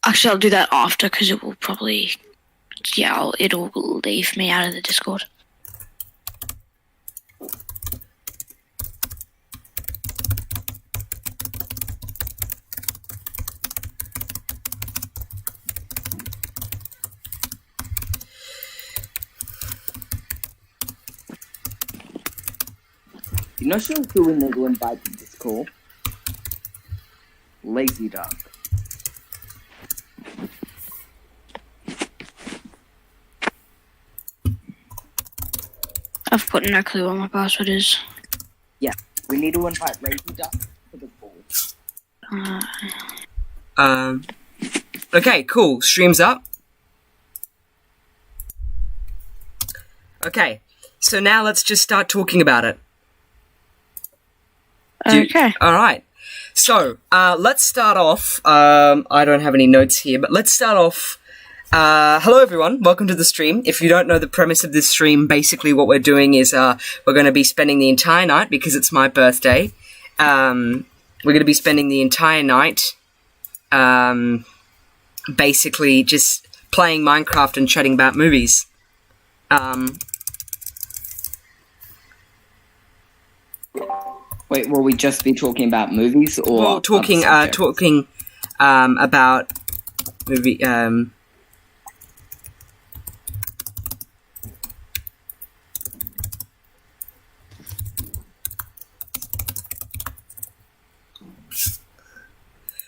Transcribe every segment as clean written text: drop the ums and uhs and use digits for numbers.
Actually, I'll do that after because it will probably, it'll leave me out of the Discord. You know who we need to invite to this call? Lazy Dog. I've got no clue what my password is. Yeah, we need to invite Lazy Dog to the call. Okay, cool. Stream's up. Okay, so now let's just start talking about it. Okay. Alright. So, let's start off. I don't have any notes here, but let's start off. Hello everyone, welcome to the stream. If you don't know the premise of this stream, basically what we're doing is we're going to be spending the entire night, because it's my birthday, we're going to be spending the entire night basically just playing Minecraft and chatting about movies. Wait, will we just be talking about movies, or well, talking about movie.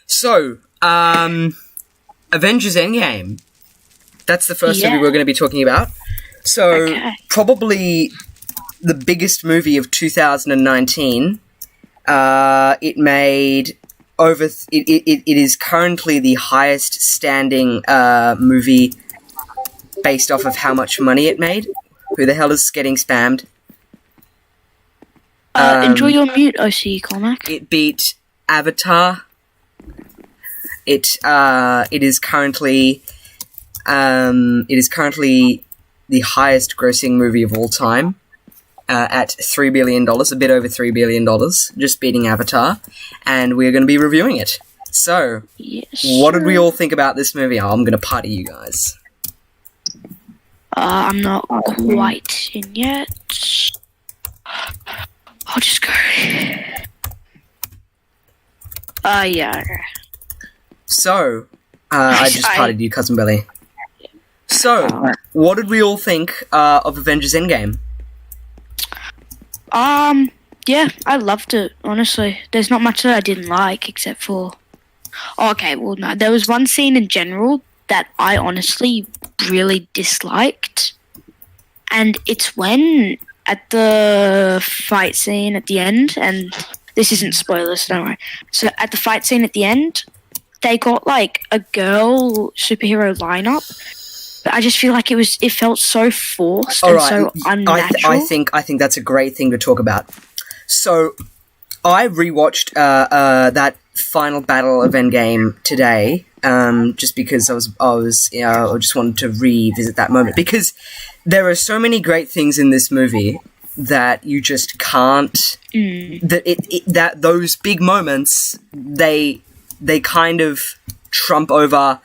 So, Avengers Endgame. That's the first movie we're going to be talking about. So, probably the biggest movie of 2019. It made over. It is currently the highest standing movie based off of how much money it made. Who the hell is getting spammed? Enjoy your mute, OC Cormac. It beat Avatar. It is currently the highest grossing movie of all time. At $3 billion, a bit over $3 billion, just beating Avatar, and we're going to be reviewing it. So, what did we all think about this movie? Oh, I'm going to party you guys. I'm not quite in yet. I'll just go. Yeah. So, I just partied you, Cousin Billy. So, what did we all think of Avengers Endgame? Yeah, I loved it, honestly. There's not much that I didn't like, except for... no. There was one scene in general that I honestly really disliked. And it's when, at the fight scene at the end, and this isn't spoilers, don't worry. So, at the fight scene at the end, they got, like, a girl superhero lineup. But I just feel like it felt so forced and so unnatural. I think that's a great thing to talk about. So, I rewatched that final battle of Endgame today, just because I just wanted to revisit that moment, because there are so many great things in this movie that you just can't. That those big moments they kind of trump over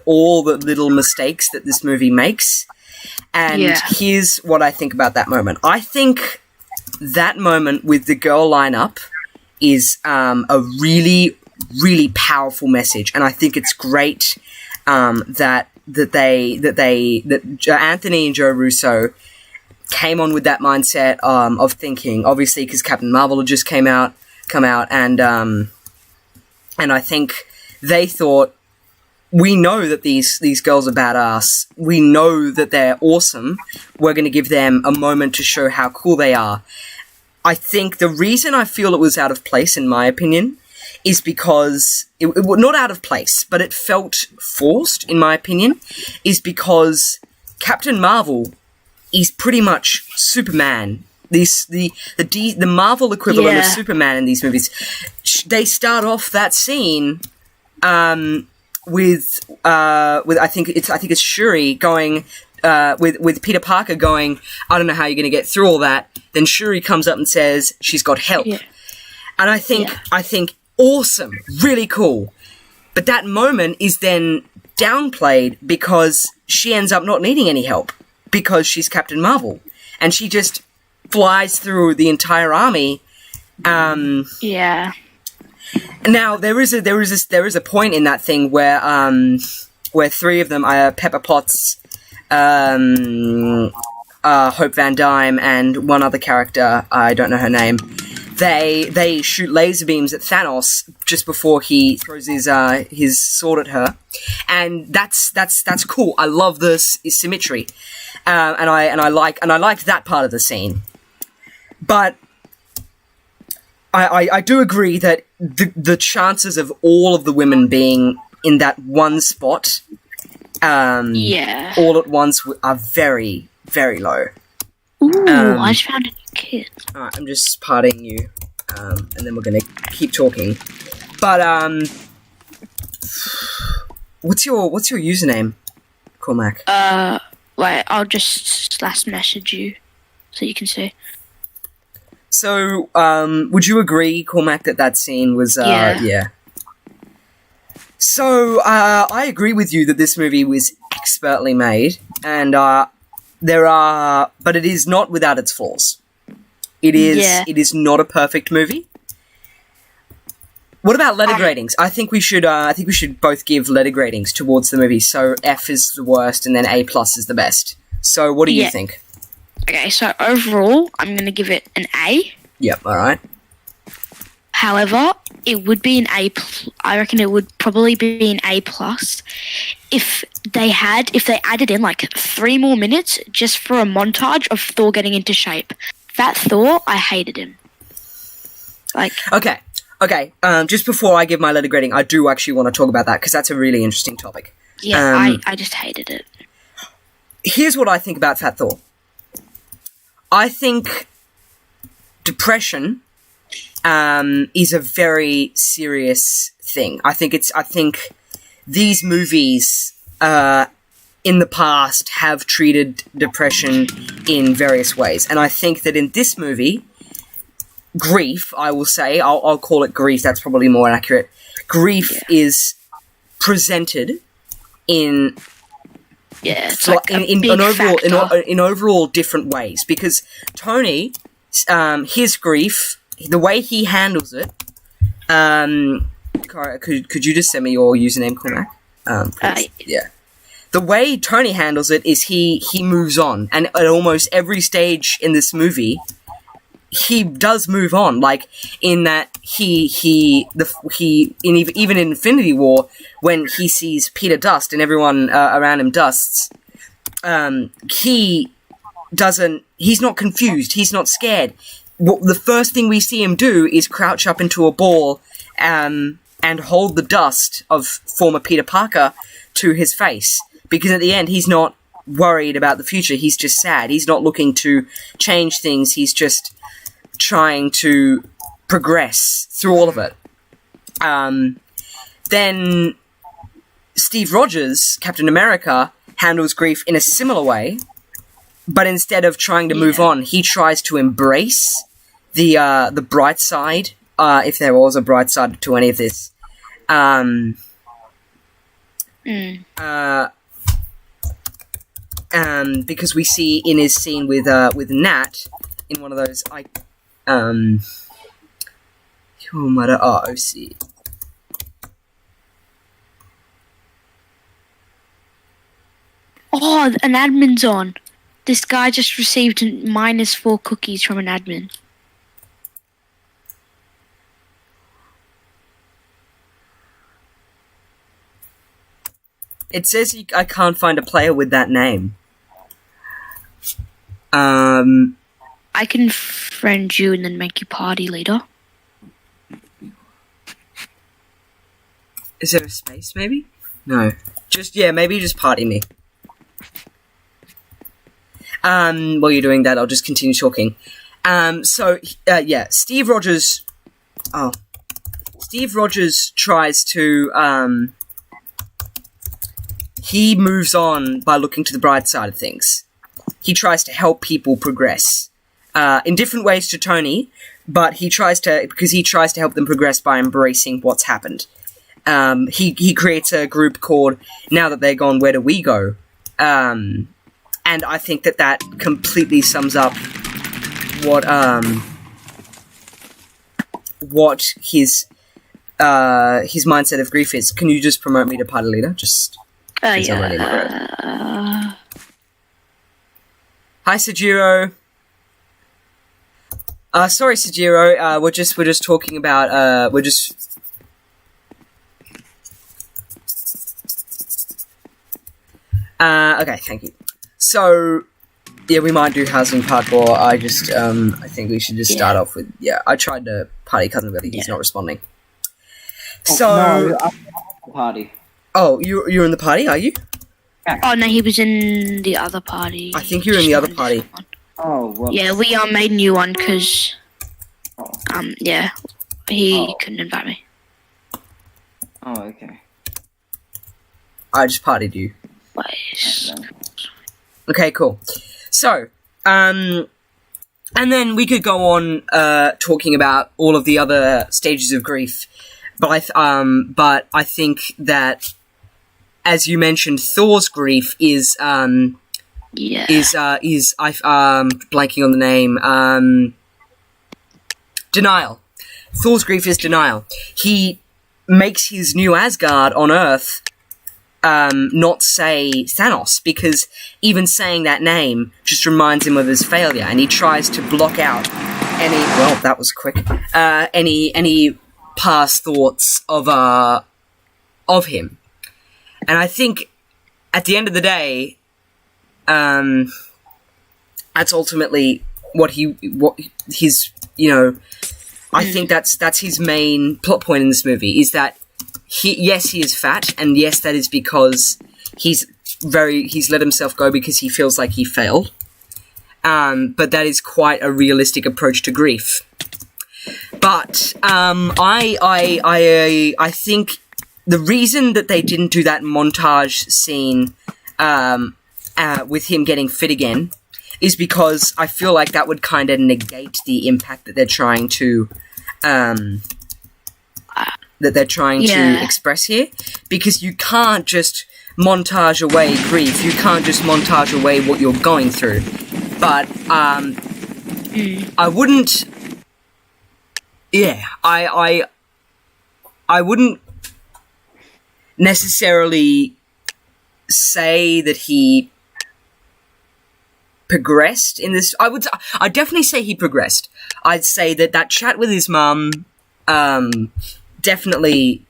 all the little mistakes that this movie makes. And here's what I think about that moment. I think that moment with the girl lineup is a really, really powerful message, and I think it's great that Anthony and Joe Russo came on with that mindset of thinking, obviously, because Captain Marvel had just come out, and I think they thought, we know that these girls are badass. We know that they're awesome. We're going to give them a moment to show how cool they are. I think the reason I feel it was out of place, in my opinion, is because it not out of place, but it felt forced, in my opinion, is because Captain Marvel is pretty much Superman. The Marvel equivalent of Superman in these movies. They start off that scene with I think it's Shuri going with Peter Parker going, I don't know how you're going to get through all that. Then Shuri comes up and says she's got help, and I think awesome, really cool. But that moment is then downplayed because she ends up not needing any help because she's Captain Marvel, and she just flies through the entire army. Yeah. Now there is a point in that thing where three of them, Pepper Potts, Hope Van Dyne, and one other character, I don't know her name, they shoot laser beams at Thanos just before he throws his sword at her, and that's cool. I love this symmetry, and I liked that part of the scene, but I do agree that the chances of all of the women being in that one spot, all at once, are very, very low. Ooh, I just found a new kid. Alright, I'm just parting you, and then we're gonna keep talking. But what's your username, Cormac? Wait, I'll just slash message you so you can see. So, would you agree, Cormac, that scene was, yeah. So, I agree with you that this movie was expertly made, and, but it is not without its flaws. It is not a perfect movie. What about letter gradings? I think we should both give letter gradings towards the movie, so F is the worst, and then A+ is the best. So, what do you think? Okay, so overall, I'm going to give it an A. Yep, alright. However, it would be an A. I reckon it would probably be an A+ if they added in like 3 more minutes just for a montage of Thor getting into shape. That Thor, I hated him. Like. Okay. Just before I give my letter grading, I do actually want to talk about that because that's a really interesting topic. Yeah, I just hated it. Here's what I think about Fat Thor. I think depression is a very serious thing. I think these movies in the past have treated depression in various ways, and I think that in this movie, grief, I will say, I'll call it grief. That's probably more accurate. Grief is presented in. Yeah, it's like in overall different ways, because Tony, his grief, the way he handles it. Could you just send me your username, Cormac? Yeah. The way Tony handles it is he moves on, and at almost every stage in this movie, he does move on. Like in that even in Infinity War, when he sees Peter dust and everyone around him dusts, he's not confused. He's not scared. The first thing we see him do is crouch up into a ball and hold the dust of former Peter Parker to his face, because at the end he's not worried about the future. He's just sad. He's not looking to change things. He's just trying to progress through all of it. Then Steve Rogers, Captain America, handles grief in a similar way, but instead of trying to move on, he tries to embrace the bright side, if there was a bright side to any of this. Because we see in his scene with Nat, in one of those, OC. Oh, an admin's on. This guy just received -4 cookies from an admin. It says I can't find a player with that name. I can friend you and then make you party leader. Is there a space, maybe? No. Maybe just party me. While you're doing that, I'll just continue talking. Steve Rogers... Oh. Steve Rogers tries to, he moves on by looking to the bright side of things. He tries to help people progress. In different ways to Tony, but he tries to help them progress by embracing what's happened. he creates a group called Now That They're Gone, Where Do We Go? And I think that completely sums up what his mindset of grief is. Can you just promote me to party leader? Just since I'm already moderator. Hi, Sajiro. Sorry, Sajiro. We're just talking about. Okay, thank you. So, yeah, we might do housing part 4. I think we should just start off with, I tried to party cousin Billy, he's not responding. So... No, I'm the party. Oh, you're in the party, are you? Oh, no, he was in the other party. I think you're in the other party. Oh, well... Yeah, we made a new one, because... he couldn't invite me. Oh, okay. I just partied you. Wait. Okay, cool. So, and then we could go on talking about all of the other stages of grief, but I think that, as you mentioned, Thor's grief is blanking on the name, denial. Thor's grief is denial. He makes his new Asgard on Earth not say Thanos, because even saying that name just reminds him of his failure, and he tries to block out any past thoughts of him. And I think at the end of the day, that's ultimately I think that's his main plot point in this movie, is that he is fat, and yes, that is because he's let himself go because he feels like he failed. But that is quite a realistic approach to grief. But I think the reason that they didn't do that montage scene with him getting fit again is because I feel like that would kind of negate the impact that they're trying to express here, because you can't just montage away grief, you can't just montage away what you're going through. But I wouldn't I wouldn't necessarily say that he progressed in this. I'd definitely say he progressed. I'd say that chat with his mum definitely,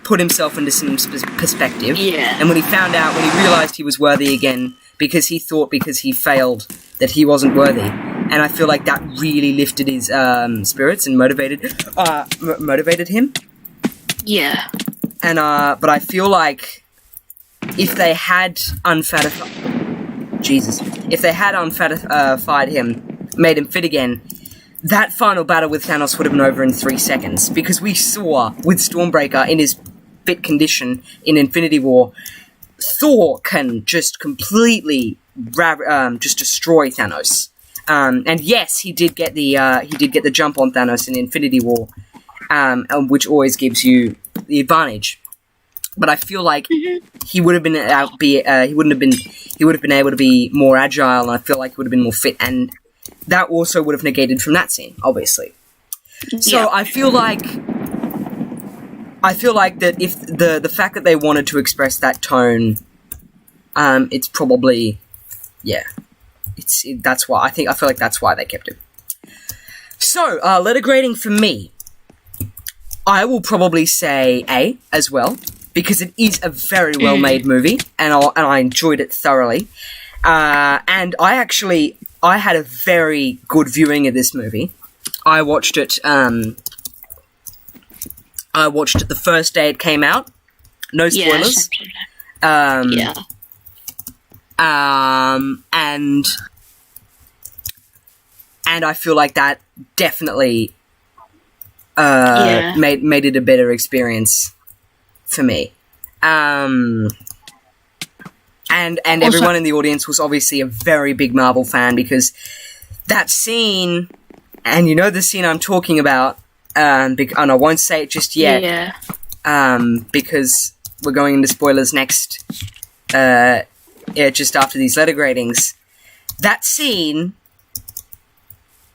put himself into some perspective. Yeah. And when he realized he was worthy again, because he failed that he wasn't worthy, and I feel like that really lifted his spirits and motivated him. Yeah. And but I feel like if they had unfatified him, made him fit again, that final battle with Thanos would have been over in 3 seconds, because we saw with Stormbreaker in his fit condition in Infinity War, Thor can just completely just destroy Thanos. And yes, he did get the jump on Thanos in Infinity War, which always gives you the advantage. But I feel like he would have been able to be more agile, and I feel like he would have been more fit, and that also would have negated from that scene, obviously. So I feel like that if the fact that they wanted to express that tone, it's probably that's why I feel like that's why they kept it. So letter grading for me, I will probably say A as well, because it is a very well made movie, and I enjoyed it thoroughly. And I had a very good viewing of this movie. I watched it the first day it came out. No spoilers. And I feel like that definitely made it a better experience for me. And also, everyone in the audience was obviously a very big Marvel fan, because that scene, and the scene I'm talking about, and I won't say it just yet, because we're going into spoilers next, just after these letter gradings. That scene,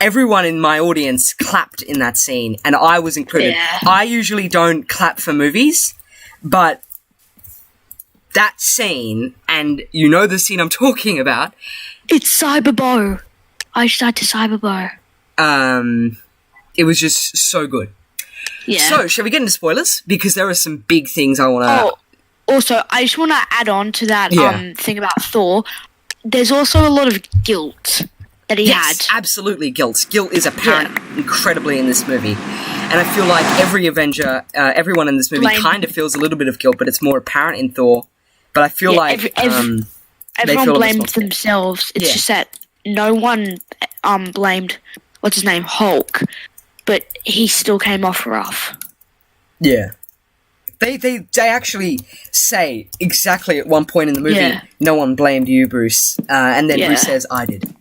everyone in my audience clapped in that scene, and I was included. Yeah. I usually don't clap for movies, but that scene, and you know the scene I'm talking about. It's Cyberbo. I tried to Cyberbo. It was just so good. Yeah. So, shall we get into spoilers? Because there are some big things I want to... Oh, also, I just want to add on to that Yeah. thing about Thor. There's also a lot of guilt that he Yes, had. absolutely guilt. Guilt is apparent incredibly in this movie. And I feel like every Avenger, everyone in this movie kind of feels a little bit of guilt, but it's more apparent in Thor. But I feel like everyone feel blamed responsible. themselves. It's Yeah. just that no one blamed, what's his name, Hulk, but he still came off rough. Yeah. They actually say exactly at one point in the movie, Yeah. no one blamed you, Bruce. And then Yeah. Bruce says, I did.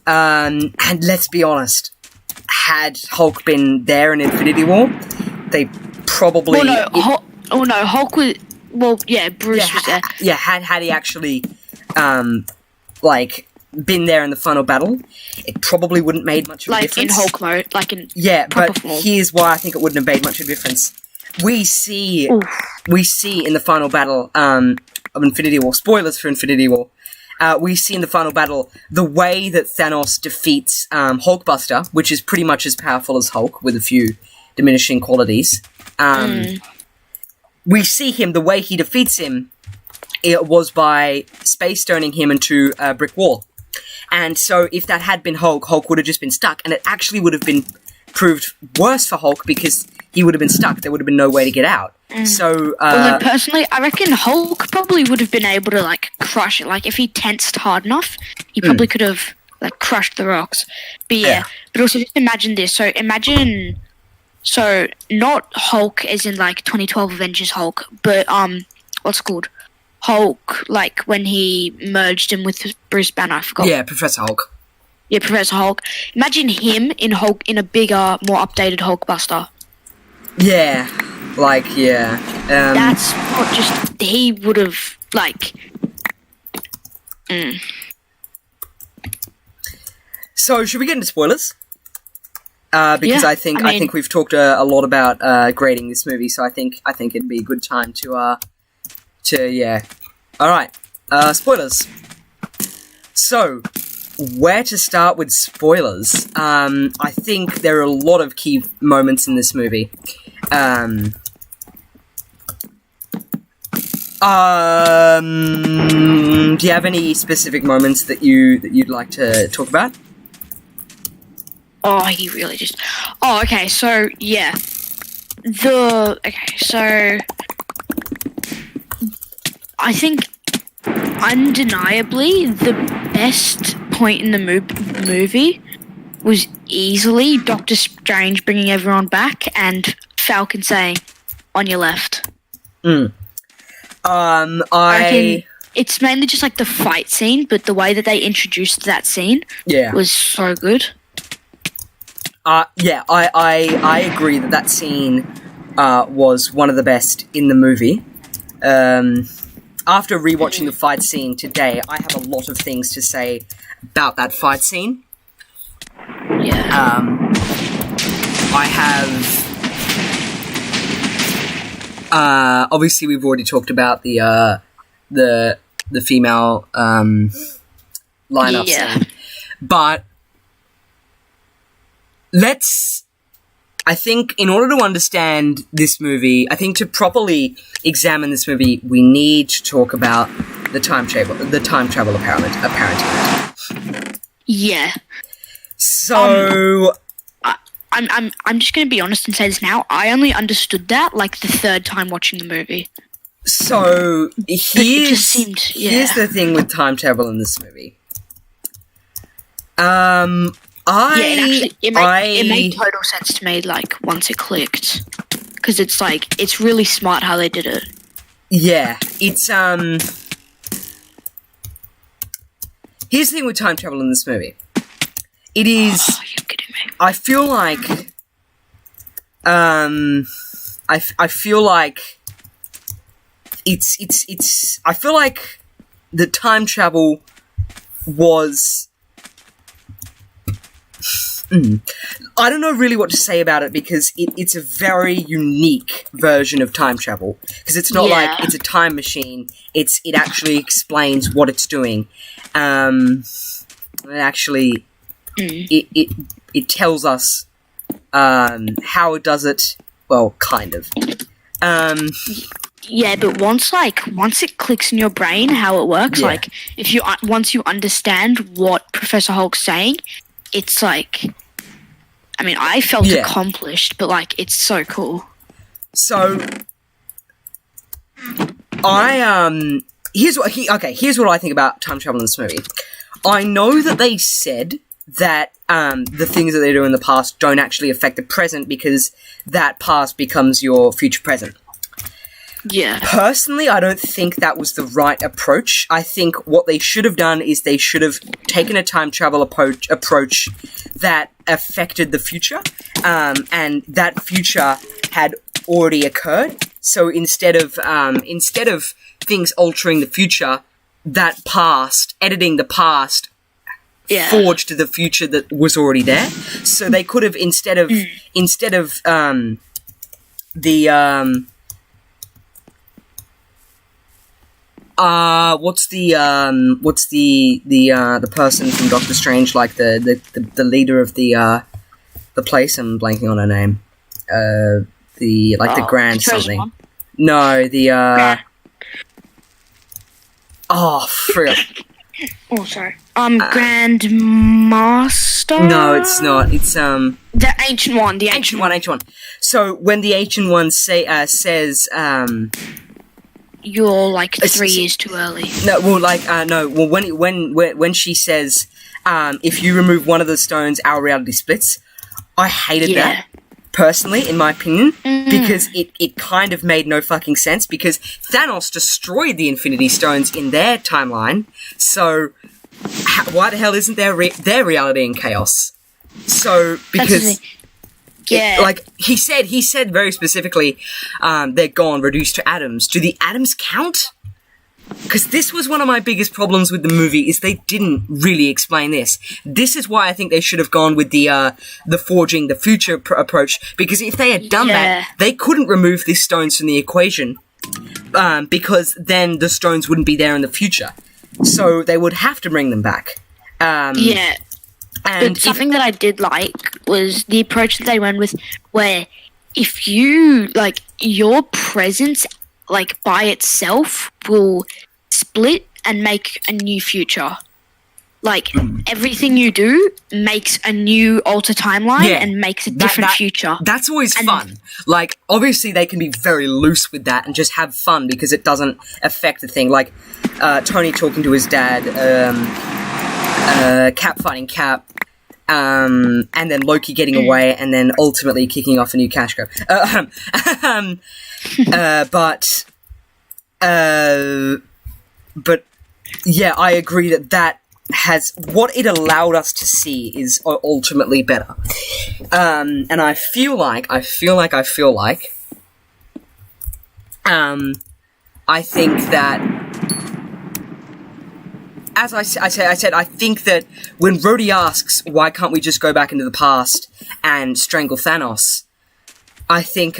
And let's be honest, had Hulk been there in Infinity War, they probably... Hulk was... Well, yeah, Bruce was there. Yeah, had he actually, been there in the final battle, it probably wouldn't made much of a difference. In Hulk mode, in but proper form. here's why I think it wouldn't have made much of a difference. We see in the final battle of Infinity War, spoilers for Infinity War, we see in the final battle the way that Thanos defeats Hulkbuster, which is pretty much as powerful as Hulk, with a few diminishing qualities. We see him, the way he defeats him, it was by space stoning him into a brick wall. And so if that had been Hulk, Hulk would have just been stuck, and it actually would have been proved worse for Hulk because he would have been stuck. There would have been no way to get out. So, well, personally, I reckon Hulk probably would have been able to, crush it. If he tensed hard enough, he probably could have, crushed the rocks. But yeah. But also, just imagine this. So, not Hulk as in, 2012 Avengers Hulk, but, what's it called? Hulk, when he merged him with Bruce Banner, I forgot. Yeah, Professor Hulk. Yeah, Professor Hulk. Imagine him in Hulk, in a bigger, more updated Hulkbuster. Yeah. That's not just... He would have, So, should we get into spoilers? Because Yeah, I think we've talked a lot about grading this movie, so I think it'd be a good time to Alright, spoilers. So, where to start with spoilers? I think there are a lot of key moments in this movie. Do you have any specific moments that you'd like to talk about? Oh, he really just... Oh, okay, so, yeah. Okay, so... I think, undeniably, the best point in the movie was easily Doctor Strange bringing everyone back and Falcon saying, on your left. I reckon it's mainly just, the fight scene, but the way that they introduced that scene was so good. I agree that scene was one of the best in the movie. After rewatching the fight scene today, I have a lot of things to say about that fight scene. Yeah. I have... obviously, we've already talked about the female lineup scene. But I think in order to understand this movie, I think to properly examine this movie, we need to talk about the time travel apparent. Yeah. So I'm just going to be honest and say this now. I only understood that the third time watching the movie. So here's here's the thing with time travel in this movie. It made total sense to me, once it clicked. Because it's really smart how they did it. Yeah, it's, here's the thing with time travel in this movie. It is... Oh, you're kidding me. I feel like, I feel like I feel like the time travel was. I don't know really what to say about it because it's a very unique version of time travel because it's not like it's a time machine. It actually explains what it's doing. It tells us how it does it. Well, kind of. Yeah, but once it clicks in your brain how it works, like if you once you understand what Professor Hulk's saying, it's like, I mean, I felt accomplished, but like it's so cool. So here's what I think about time travel in this movie. I know that they said that the things that they do in the past don't actually affect the present because that past becomes your future present. Yeah. Personally, I don't think that was the right approach. I think what they should have done is they should have taken a time travel approach that affected the future, and that future had already occurred. So instead of things altering the future, that past, editing the past, forged the future that was already there. So they could have instead of what's the person from Doctor Strange, like the leader of the place? I'm blanking on her name. The Grand something. One? No, frick. Oh, sorry. Grand Master? No, it's not. It's the Ancient One. The Ancient One. So when the Ancient One says you're like 3 years too early. No, well, when she says, if you remove one of the stones, our reality splits. I hated that, personally, in my opinion, because it kind of made no fucking sense, because Thanos destroyed the Infinity Stones in their timeline, so why the hell isn't their reality in chaos? So, because... like he said very specifically, they're gone, reduced to atoms. Do the atoms count? Because this was one of my biggest problems with the movie, is they didn't really explain this. This is why I think they should have gone with the forging the future approach. Because if they had done that, they couldn't remove these stones from the equation, because then the stones wouldn't be there in the future. So they would have to bring them back. And but something that I did like was the approach that they went with, where if you, like, your presence, like, by itself will split and make a new future. Like, everything you do makes a new alter timeline and makes a different future. That's always fun. Like, obviously they can be very loose with that and just have fun because it doesn't affect the thing. Like, Tony talking to his dad, Cap fighting Cap, and then Loki getting away, and then ultimately kicking off a new cash grab. But yeah, I agree that has what it allowed us to see is ultimately better. And I feel like I think that. As I said, I think that when Rhodey asks, why can't we just go back into the past and strangle Thanos? I think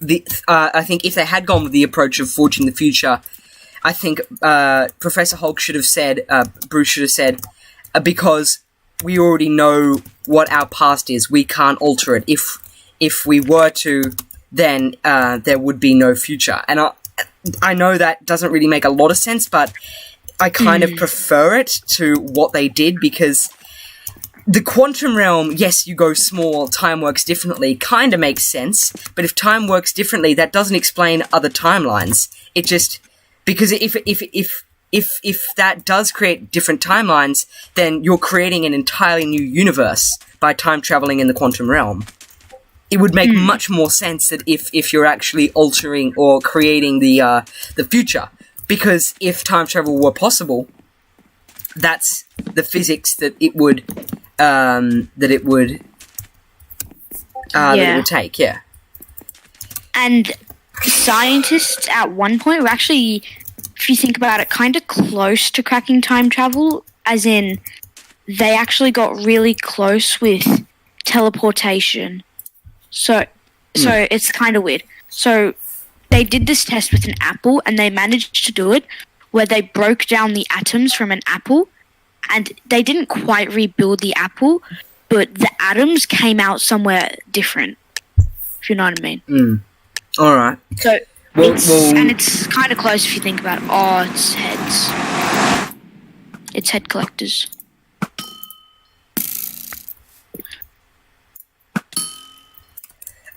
if they had gone with the approach of forging the future, I think Professor Hulk should have said, Bruce should have said, because we already know what our past is, we can't alter it. If we were to, then there would be no future. And I know that doesn't really make a lot of sense, but I kind of prefer it to what they did, because the quantum realm, yes, you go small, time works differently, kind of makes sense, but if time works differently, that doesn't explain other timelines. It just, because if that does create different timelines, then you're creating an entirely new universe by time traveling in the quantum realm. It would make much more sense that if you're actually altering or creating the future, because if time travel were possible, that's the physics that it would take. Yeah. And scientists at one point were actually, if you think about it, kind of close to cracking time travel, as in they actually got really close with teleportation. So it's kind of weird. So they did this test with an apple, and they managed to do it where they broke down the atoms from an apple, and they didn't quite rebuild the apple, but the atoms came out somewhere different, if you know what I mean. Alright. So, Well, it's kind of close if you think about it. Oh, it's heads. It's head collectors.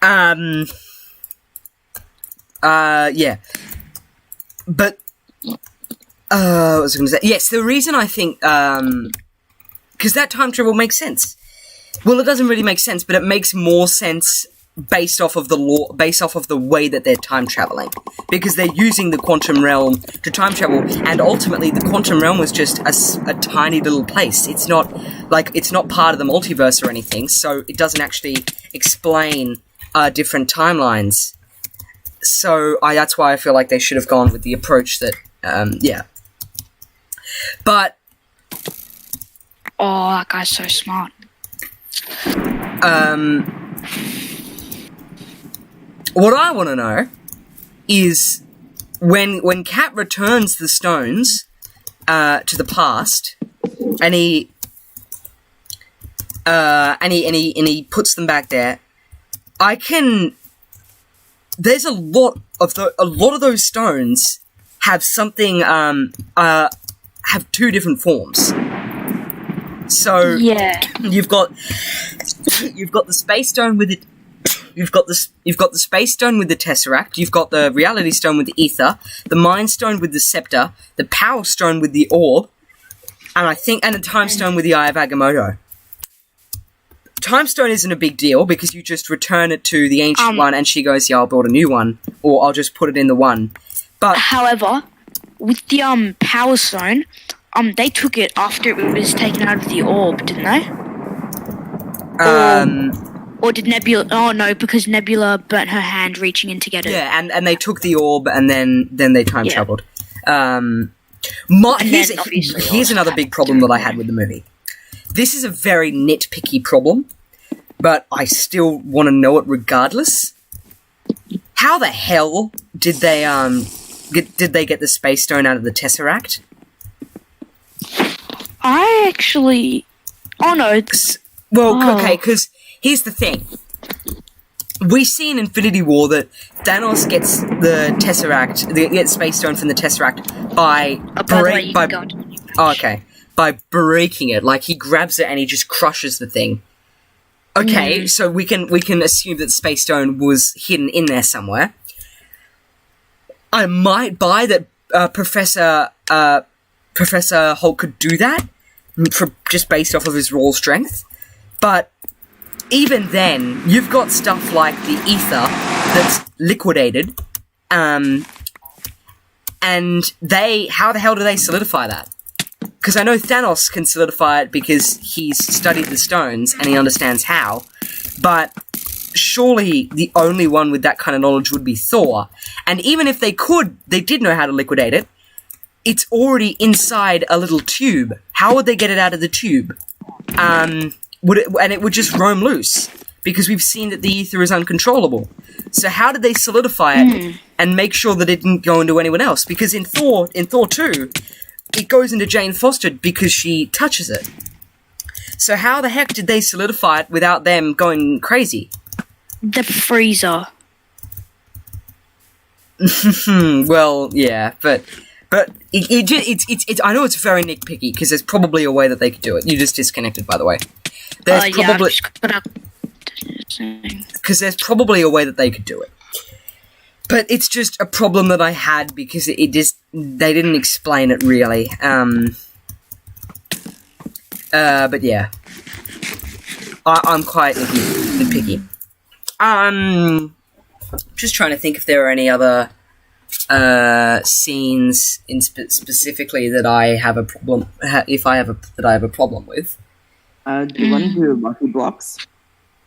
Yeah. But, what was I going to say? Yes, the reason I think, because that time travel makes sense. Well, it doesn't really make sense, but it makes more sense based off of the way that they're time traveling, because they're using the quantum realm to time travel, and ultimately the quantum realm was just a tiny little place. It's not part of the multiverse or anything, so it doesn't actually explain different timelines. So that's why I feel like they should have gone with the approach that, yeah. But oh, that guy's so smart. What I want to know is when Cat returns the stones to the past, and he puts them back there. There's a lot of those stones have something have two different forms. So Yeah. you've got the space stone with it. You've got the space stone with the tesseract. You've got the reality stone with the ether, the mind stone with the scepter, the power stone with the orb, and a time stone with the eye of Agamotto. Time stone isn't a big deal because you just return it to the ancient one, and she goes, "Yeah, I'll build a new one, or I'll just put it in the one." But however, with the power stone, they took it after it was taken out of the orb, didn't they? Or did Nebula? Oh no, because Nebula burnt her hand reaching in to get it. Yeah, and they took the orb, and then they time traveled. Here's another big problem that I had with the movie. This is a very nitpicky problem, but I still want to know it regardless. How the hell did they get the space stone out of the tesseract? I actually. Oh no. Okay, because here's the thing. We see in Infinity War that Thanos gets the Tesseract, gets Space Stone from the Tesseract by breaking it. Like, he grabs it and he just crushes the thing. Okay, so we can assume that Space Stone was hidden in there somewhere. I might buy that Professor Hulk could do that, just based off of his raw strength. But even then, you've got stuff like the ether that's liquidated, and how the hell do they solidify that? Because I know Thanos can solidify it because he's studied the stones and he understands how, but surely the only one with that kind of knowledge would be Thor. And even if they did know how to liquidate it, it's already inside a little tube. How would they get it out of the tube? And it would just roam loose, because we've seen that the ether is uncontrollable. So how did they solidify it and make sure that it didn't go into anyone else? Because in Thor 2, it goes into Jane Foster because she touches it. So how the heck did they solidify it without them going crazy? The freezer. Well, yeah, but it's I know it's very nitpicky, because there's probably a way that they could do it. You just disconnected, by the way. There's probably, because there's probably a way that they could do it. But it's just a problem that I had, because they didn't explain it really. But yeah, I'm quite nitpicky. Just trying to think if there are any other scenes specifically that I have a problem. That I have a problem with. Do you want to do Lucky Blocks?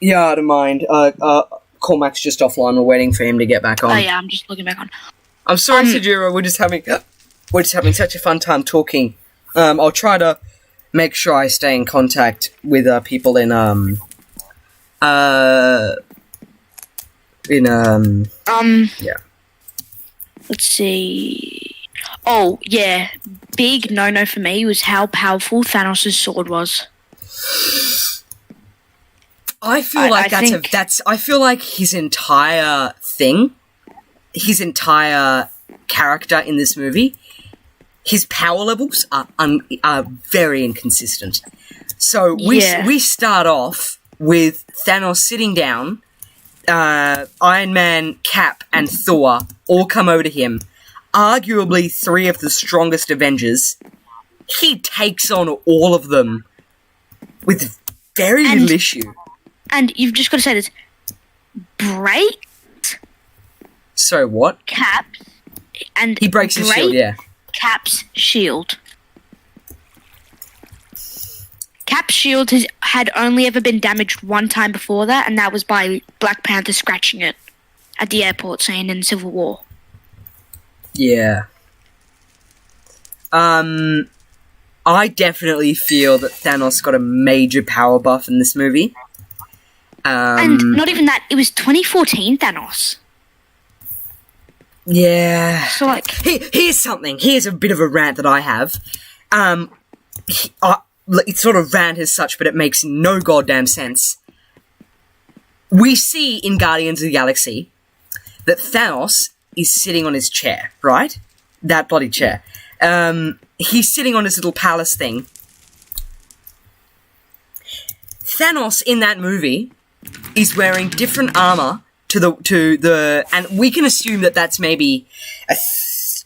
Yeah, I don't mind. Cormac's just offline. We're waiting for him to get back on. Oh yeah, I'm just looking back on. I'm sorry, Sajiro. We're just having such a fun time talking. I'll try to make sure I stay in contact with people in yeah. Let's see. Oh yeah, big no for me was how powerful Thanos' sword was. I feel like I feel like his entire thing, his entire character in this movie, his power levels are very inconsistent. So we start off with Thanos sitting down, Iron Man, Cap, and Thor all come over to him, arguably three of the strongest Avengers. He takes on all of them with very little issue. And you've just got to say this. Break. So what? Cap's. And he breaks his shield, yeah. Cap's shield. Cap's shield had only ever been damaged one time before that, and that was by Black Panther scratching it at the airport scene in Civil War. Yeah. I definitely feel that Thanos got a major power buff in this movie. And not even that, it was 2014 Thanos. Yeah. So, like... Here's something. Here's a bit of a rant that I have. It's sort of rant as such, but it makes no goddamn sense. We see in Guardians of the Galaxy that Thanos is sitting on his chair, right? That bloody chair. He's sitting on his little palace thing. Thanos in that movie is wearing different armor to the and we can assume that that's maybe a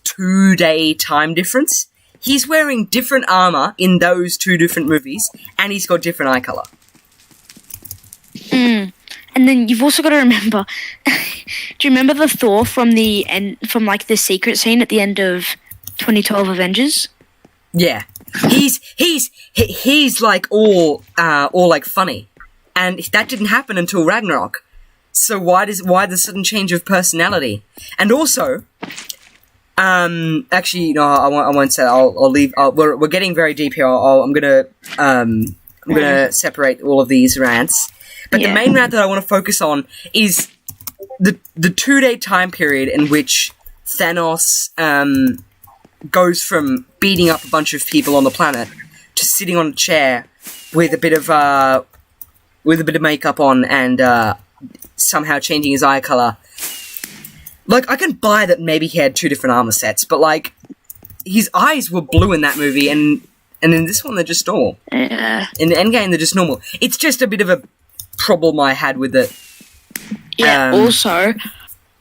2-day time difference. He's wearing different armor in those two different movies, and he's got different eye color. And then you've also got to remember. Do you remember the Thor from the like the secret scene at the end of 2012 Avengers? Yeah, he's like all like funny, and that didn't happen until Ragnarok. So why the sudden change of personality? And also, actually, no, I won't say that. I'll leave. We're getting very deep here. I'm gonna separate all of these rants. But the main rant that I want to focus on is the 2-day time period in which Thanos goes from beating up a bunch of people on the planet to sitting on a chair with a bit of makeup on and somehow changing his eye color. Like, I can buy that maybe he had 2 different armor sets, but like his eyes were blue in that movie, and in this one they're just normal. Yeah. In the Endgame they're just normal. It's just a bit of a problem I had with it. Yeah. Also,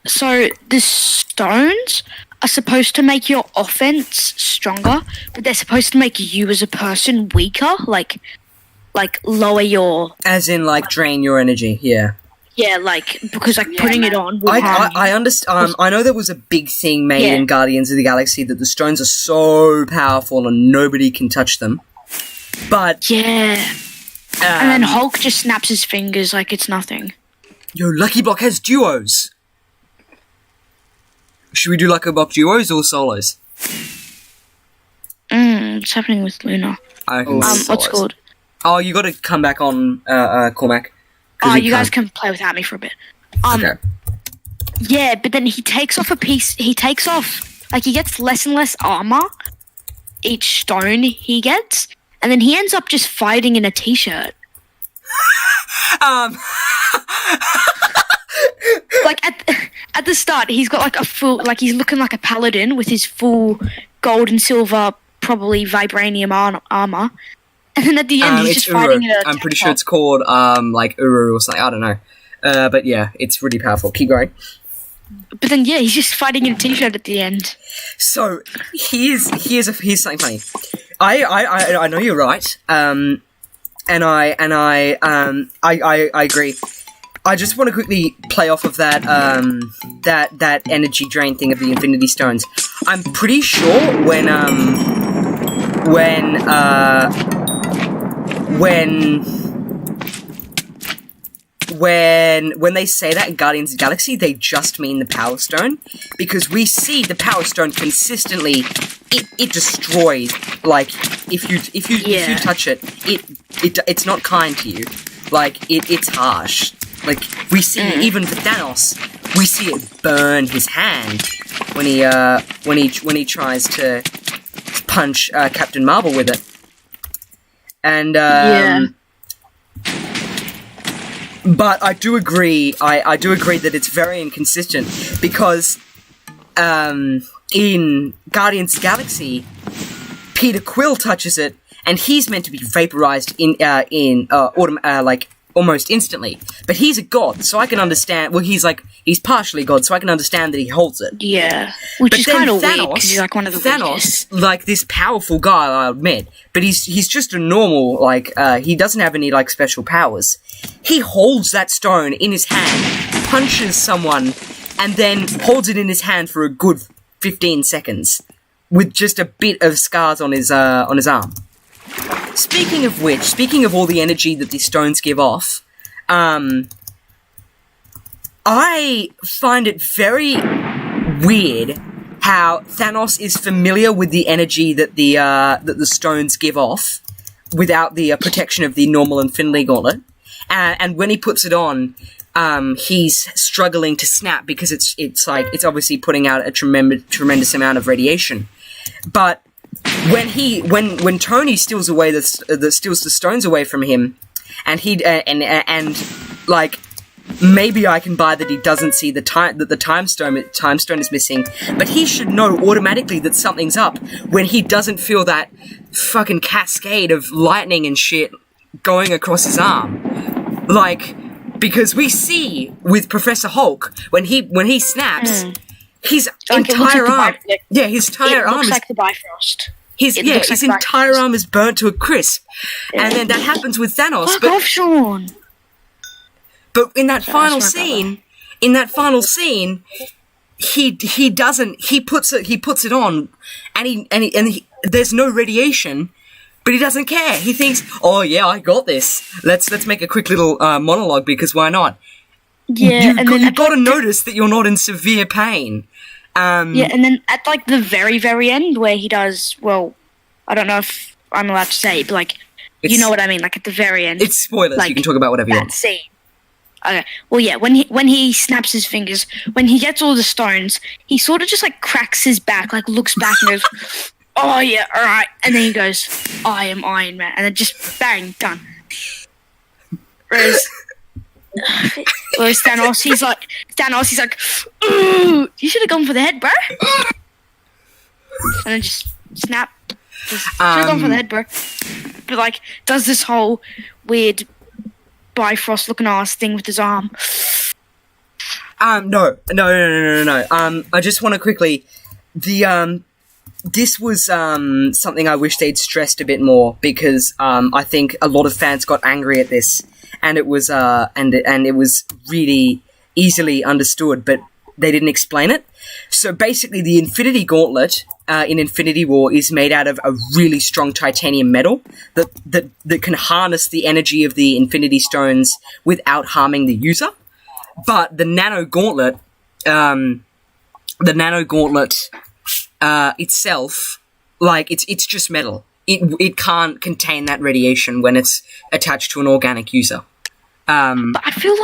so the stones are supposed to make your offense stronger, but they're supposed to make you as a person weaker, like lower your... As in, like, drain your energy, yeah. Yeah, like, because, like, putting it on will harm you. I understand. I know there was a big thing made in Guardians of the Galaxy that the stones are so powerful and nobody can touch them. But... Yeah. And then Hulk just snaps his fingers like it's nothing. Yo, Lucky Block has duos! Should we do Lucky Block duos or solos? What's happening with Luna? What's it called? Oh, you gotta come back on, Cormac. Oh, you guys can play without me for a bit. Okay. Yeah, but then he takes off, like, he gets less and less armor each stone he gets, and then he ends up just fighting in a t-shirt. Like, at the start, he's got, like, a full, like, he's looking like a paladin with his full gold and silver, probably vibranium armor. And then at the end, he's just fighting in a I'm pretty sure it's called, like, Uru or something. I don't know. But yeah, it's really powerful. Keep going. But then, yeah, he's just fighting in a t-shirt at the end. So, here's something funny. I know you're right. And I agree. I just want to quickly play off of that, that energy drain thing of the Infinity Stones. I'm pretty sure when when they say that in Guardians of the Galaxy, they just mean the Power Stone, because we see the Power Stone consistently. It destroys. Like if you touch it, it's not kind to you. Like it's harsh. Like we see even for Thanos, we see it burn his hand when he tries to punch Captain Marvel with it. And but I do agree. I do agree that it's very inconsistent because in Guardians of the Galaxy, Peter Quill touches it, and he's meant to be vaporized almost instantly. But he's a god, so I can understand. Well, he's partially god, so I can understand that he holds it. Yeah, which is kind of weird because he's like one of the Thanos, like this powerful guy, I'll admit, but he's just a normal he doesn't have any like special powers. He holds that stone in his hand, punches someone, and then holds it in his hand for a good 15 seconds with just a bit of scars on his arm. Speaking of which, speaking of all the energy that these stones give off, I find it very weird how Thanos is familiar with the energy that the stones give off without the protection of the normal Infinity Gauntlet, and when he puts it on, he's struggling to snap because it's obviously putting out a tremendous amount of radiation, but when Tony steals the stones away from him, and maybe I can buy that he doesn't see the time stone is missing, but he should know automatically that something's up when he doesn't feel that fucking cascade of lightning and shit going across his arm, because we see with Professor Hulk when he snaps. His entire arm, his entire arm looks like the Bifrost. His entire arm is burnt to a crisp, and then that happens with Thanos. Fuck off, Sean. But in that final scene, he doesn't. He puts it on, and there's no radiation, but he doesn't care. He thinks, oh yeah, I got this. Let's make a quick little monologue because why not? Yeah, you've got to notice that you're not in severe pain. And then at the very, very end where he does, well, I don't know if I'm allowed to say, but you know what I mean, at the very end. It's spoilers, you can talk about whatever you want. That scene. Okay, well yeah, when he snaps his fingers, when he gets all the stones, he sort of just cracks his back, looks back and goes, oh yeah, alright, and then he goes, I am Iron Man, and then just bang, done. Whereas Thanos, he's like, ooh, you should have gone for the head, bro. And then just snap. Should have gone for the head, bro. But does this whole weird Bifrost looking ass thing with his arm. No. I just want to quickly, this was something I wish they'd stressed a bit more because I think a lot of fans got angry at this. And it was it was really easily understood, but they didn't explain it. So basically, the Infinity Gauntlet in Infinity War is made out of a really strong titanium metal that can harness the energy of the Infinity Stones without harming the user. But the Nano Gauntlet, itself, it's just metal. It can't contain that radiation when it's attached to an organic user. But I feel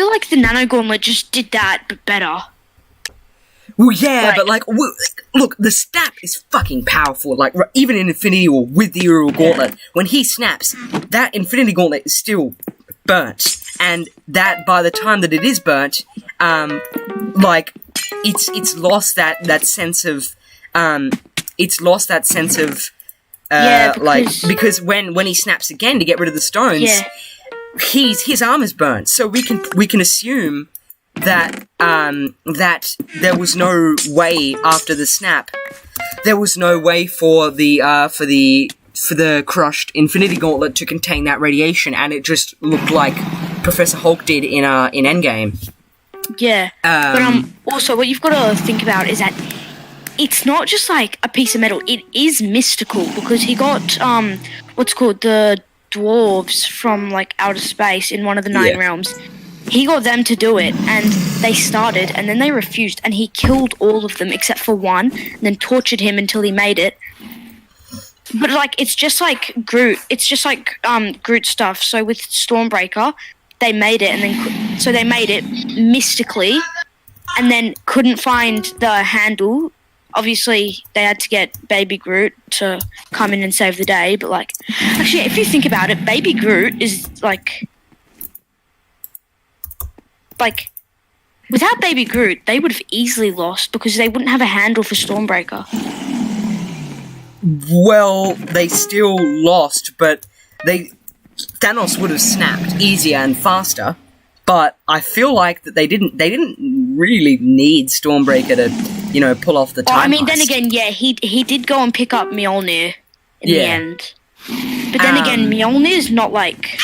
like the Nano Gauntlet just did that, but better. Well, yeah, but look, the snap is fucking powerful. Even in Infinity War with the Uriel Gauntlet, when he snaps, that Infinity Gauntlet is still burnt, and that by the time that it is burnt, it's lost that sense of because when he snaps again to get rid of the stones, his arm is burnt. So we can assume that that there was no way after the snap, there was no way for the crushed Infinity Gauntlet to contain that radiation, and it just looked like Professor Hulk did in Endgame. Yeah, but also what you've got to think about is that it's not just a piece of metal. It is mystical because he got what's called the dwarves from outer space in one of the 9 realms. he got them to do it, and they started, and then they refused, and he killed all of them except for one, and then tortured him until he made it. But like, it's just like Groot. It's just like Groot stuff. So with Stormbreaker, they made it, and then so they made it mystically, and then couldn't find the handle. Obviously, they had to get Baby Groot to come in and save the day. But like, actually, if you think about it, Baby Groot is like without Baby Groot, they would have easily lost because they wouldn't have a handle for Stormbreaker. Well, they still lost, but Thanos would have snapped easier and faster. But I feel like that they didn't really need Stormbreaker to, pull off the time then heist. again, yeah, he did go and pick up Mjolnir in the end. But then again, Mjolnir's not like...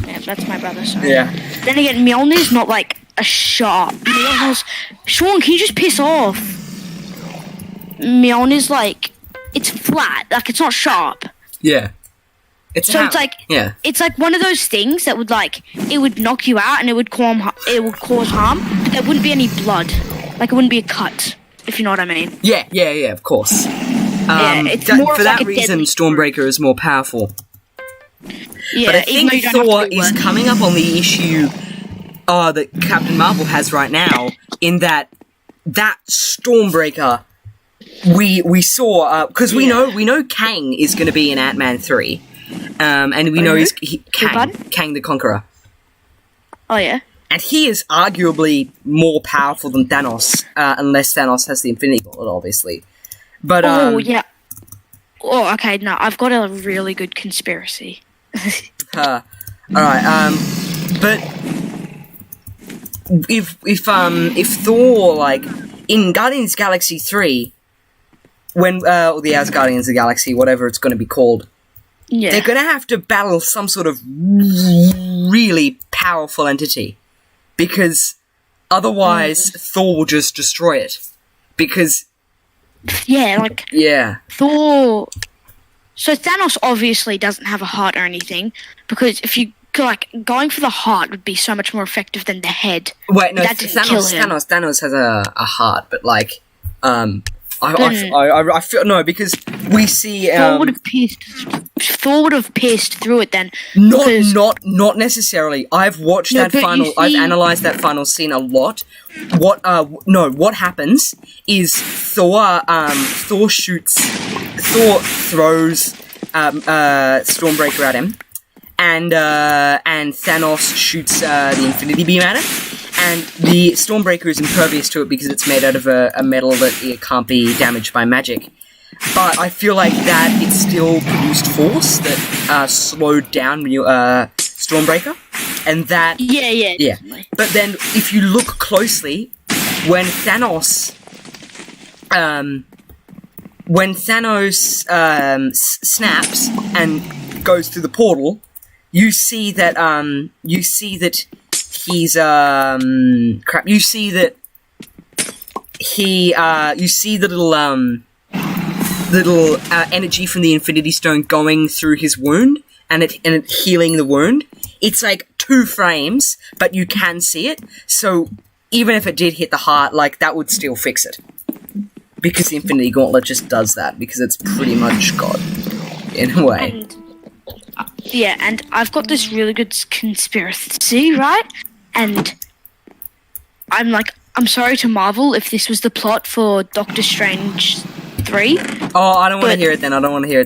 Yeah, that's my brother, sorry. Yeah. Then again, Mjolnir's not like a sharp... Sean, can you just piss off? Mjolnir's like... It's flat, like it's not sharp. Yeah. It's like it's like one of those things that would it would knock you out and it would cause harm, but there wouldn't be any blood. Like it wouldn't be a cut, if you know what I mean. Yeah, of course. It's more for of that like a reason, deadly Stormbreaker is more powerful. Yeah, But I think even though you don't Thor have to do is one. coming up on the issue that Captain Marvel has right now, in that Stormbreaker we saw because we know Kang is going to be in Ant-Man 3. And we know he's Kang the Conqueror. Oh yeah. And he is arguably more powerful than Thanos, unless Thanos has the Infinity Gauntlet, obviously. But yeah. Oh, okay. No, I've got a really good conspiracy. all right. But if Thor in Guardians of the Galaxy 3, when the Asgardians of the Galaxy, whatever it's going to be called. Yeah. They're going to have to battle some sort of really powerful entity. Because otherwise, Thor will just destroy it. Because... Yeah, Thor... So Thanos obviously doesn't have a heart or anything. Because if you... going for the heart would be so much more effective than the head. Wait, no, that didn't kill him. Thanos has a heart, but I feel no, because we see Thor would have pierced through it then. Not necessarily. I've watched that final. I've analyzed that final scene a lot. What happens is Thor throws Stormbreaker at him, and Thanos shoots the Infinity Beam at him. And the Stormbreaker is impervious to it because it's made out of a metal that it can't be damaged by magic. But I feel like that it still produced force that slowed down Stormbreaker. And that... Yeah. Definitely. But then, if you look closely, when Thanos snaps and goes through the portal, you see that he's you see the little energy from the Infinity Stone going through his wound and it healing the wound. It's like 2 frames, but you can see it. So even if it did hit the heart, that would still fix it. Because the Infinity Gauntlet just does that, because it's pretty much God in a way. And I've got this really good conspiracy, right? And I'm sorry to Marvel if this was the plot for Doctor Strange 3. Oh, I don't want to hear it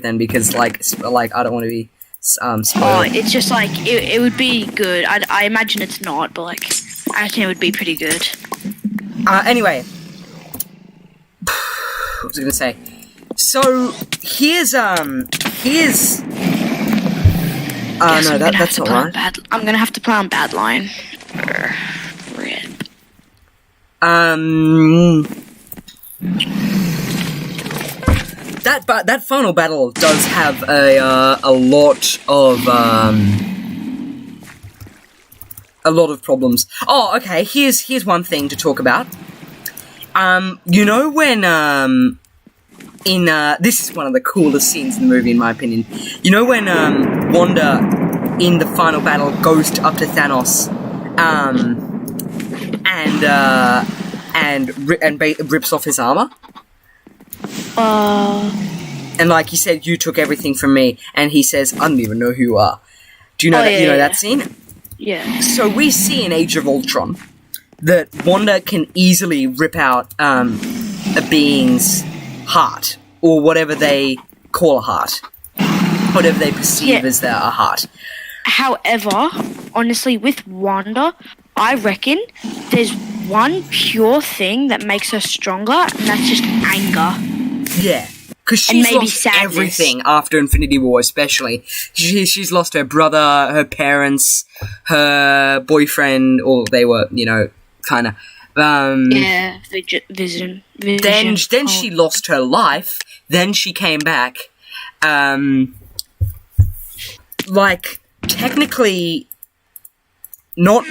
then. Because I don't want to be spoiled. Oh, it's just it would be good. I imagine it's not, but I think it would be pretty good. Anyway, what was I gonna say? So here's no, that's not right. I'm gonna have to play on Badline. Rip. That final battle does have a lot of problems. Oh, okay. Here's one thing to talk about. You know when this is one of the coolest scenes in the movie, in my opinion. You know when Wanda in the final battle goes up to Thanos, rips off his armor. And like he said, you took everything from me, and he says, I don't even know who you are. Do you know that scene? Yeah. So we see in Age of Ultron that Wanda can easily rip out a being's heart, or whatever they call a heart, whatever they perceive as a heart. However, honestly, with Wanda, I reckon there's one pure thing that makes her stronger, and that's just anger. Yeah. Because she's lost everything after Infinity War, especially. She's lost her brother, her parents, her boyfriend, or they were, kind of... Vision. Then she lost her life, then she came back. Technically, not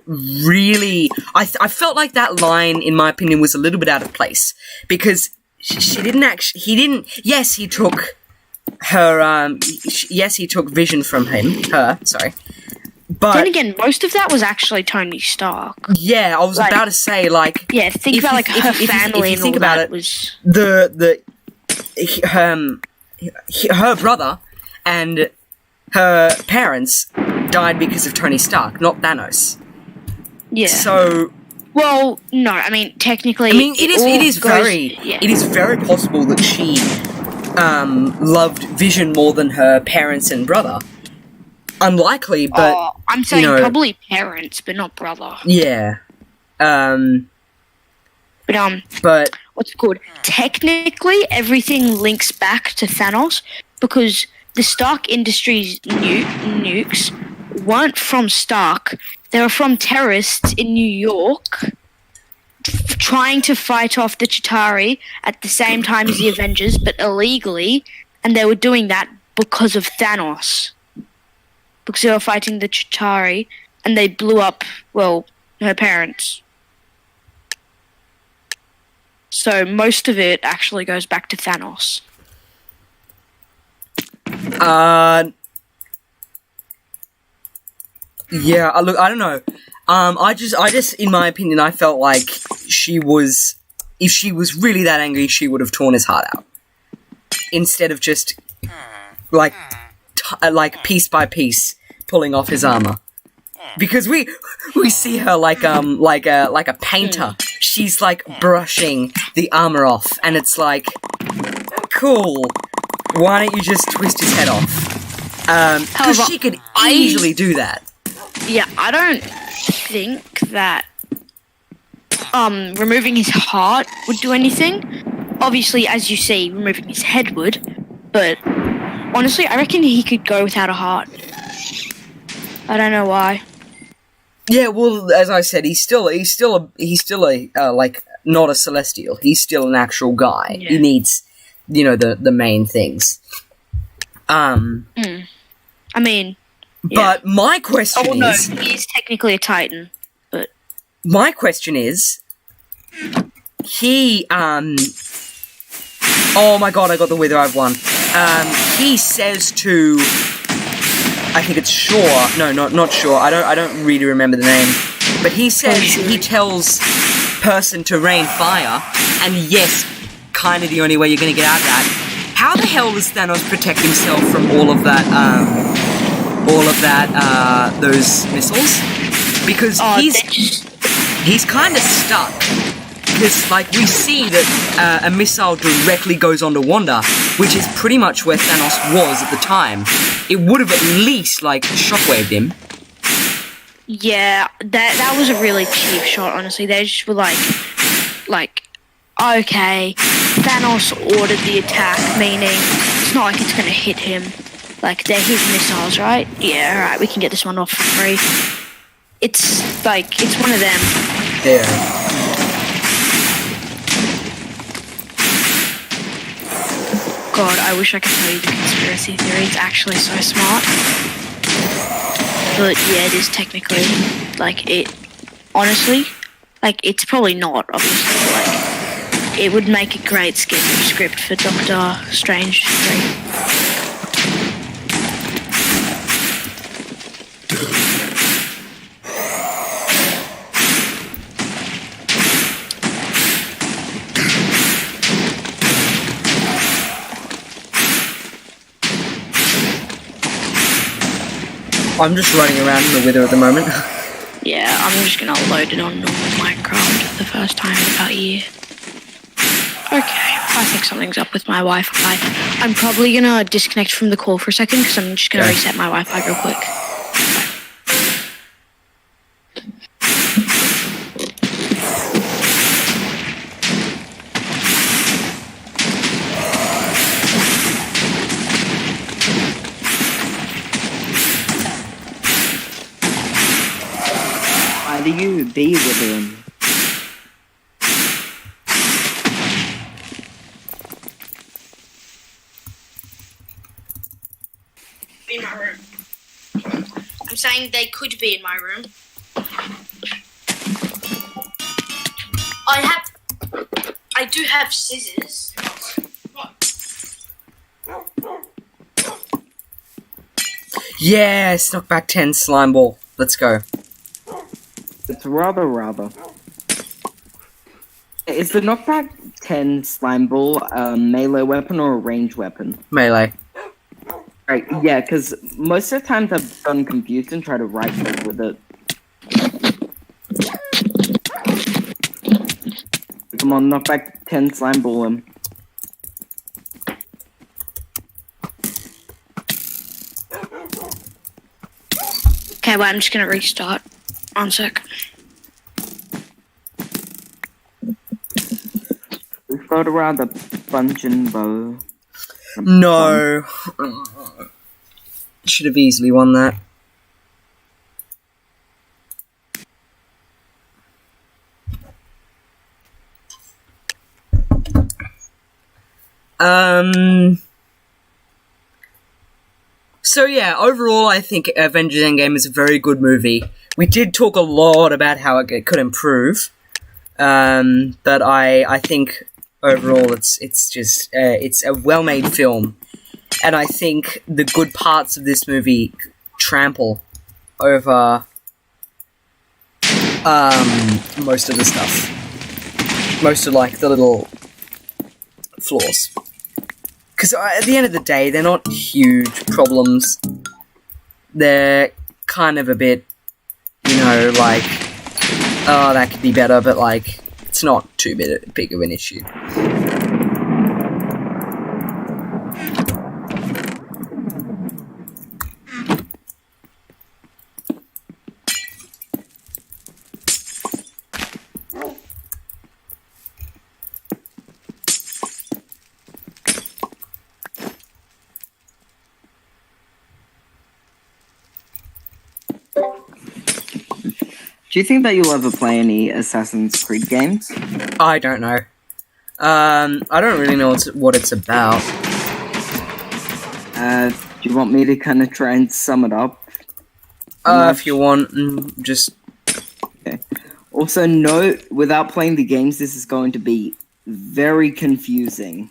really... I felt like that line, in my opinion, was a little bit out of place, because... She didn't actually... He didn't... Yes, he took her... yes, he took Vision from her, sorry. But... Then again, most of that was actually Tony Stark. Yeah, I was about to say, Yeah, think about, her family and all that was... Her brother and her parents died because of Tony Stark, not Thanos. Yeah. So... Well, no, I mean, technically... it is very possible that she loved Vision more than her parents and brother. Unlikely, but... I'm saying probably parents, but not brother. Yeah. But... But... What's it called? Technically, everything links back to Thanos, because the Stark Industries nukes weren't from Stark. They were from terrorists in New York trying to fight off the Chitauri at the same time as the Avengers, but illegally, and they were doing that because of Thanos. Because they were fighting the Chitauri, and they blew up, her parents. So most of it actually goes back to Thanos. Yeah, look, I don't know. I just, in my opinion, I felt like if she was really that angry, she would have torn his heart out. Instead of just, piece by piece, pulling off his armor. Because we see her like a painter. She's, brushing the armor off, and it's like, cool, why don't you just twist his head off? Because she could easily do that. Yeah, I don't think that removing his heart would do anything. Obviously, as you see, removing his head would, but honestly, I reckon he could go without a heart. I don't know why. Yeah, well, as I said, he's still a not a celestial. He's still an actual guy. Yeah. He needs, the main things. I mean. But yeah. My question is... Oh, no, he is technically a Titan, but... My question is... He, Oh my god, I got the Wither, I've won. He says to... I think it's Shaw. No, not Shaw. I don't really remember the name. But he says... He tells person to rain fire, and yes, kind of the only way you're going to get out of that. How the hell does Thanos protect himself from all of that, those missiles? Because he's kind of stuck. Because, we see that a missile directly goes onto Wanda, which is pretty much where Thanos was at the time. It would have at least, shockwaved him. Yeah, that was a really cheap shot, honestly. They just were okay, Thanos ordered the attack, meaning it's not like it's going to hit him. They're his missiles, right? Yeah, alright, we can get this one off for free. It's one of them. Yeah. God, I wish I could tell you the conspiracy theory. It's actually so smart. But yeah, it is technically, honestly, it's probably not, obviously, but, it would make a great script for Doctor Strange 3. I'm just running around in the wither at the moment. Yeah, I'm just gonna load it on normal Minecraft for the first time in about a year. Okay, I think something's up with my Wi-Fi. I'm probably gonna disconnect from the call for a second because I'm just gonna Okay. reset my Wi-Fi real quick. Why do you be with him? In my room. I'm saying they could be in my room. I do have scissors. Yes, knockback 10 slime ball. Let's go. It's rather. Is the knockback 10 slime ball a melee weapon or a ranged weapon? Melee. Right, yeah, because most of the times I've gotten confused and tried to right click with it. Come on, knockback 10 slime ball him. Okay, well, I'm just gonna restart. One sec. We've got around the punching bow. No. Should have easily won that. So yeah, overall I think Avengers Endgame is a very good movie. We did talk a lot about how it could improve. But I think overall it's just it's a well-made film. And I think the good parts of this movie trample over most of the stuff. Most of like the little flaws. Because at the end of the day, they're not huge problems. They're kind of a bit, you know, like, oh, that could be better, but like, it's not too big of an issue. Do you think that you'll ever play any Assassin's Creed games? I don't know. I don't really know what it's about. Do you want me to kind of try and sum it up? If you want, just... Okay. Also, note, without playing the games, this is going to be very confusing.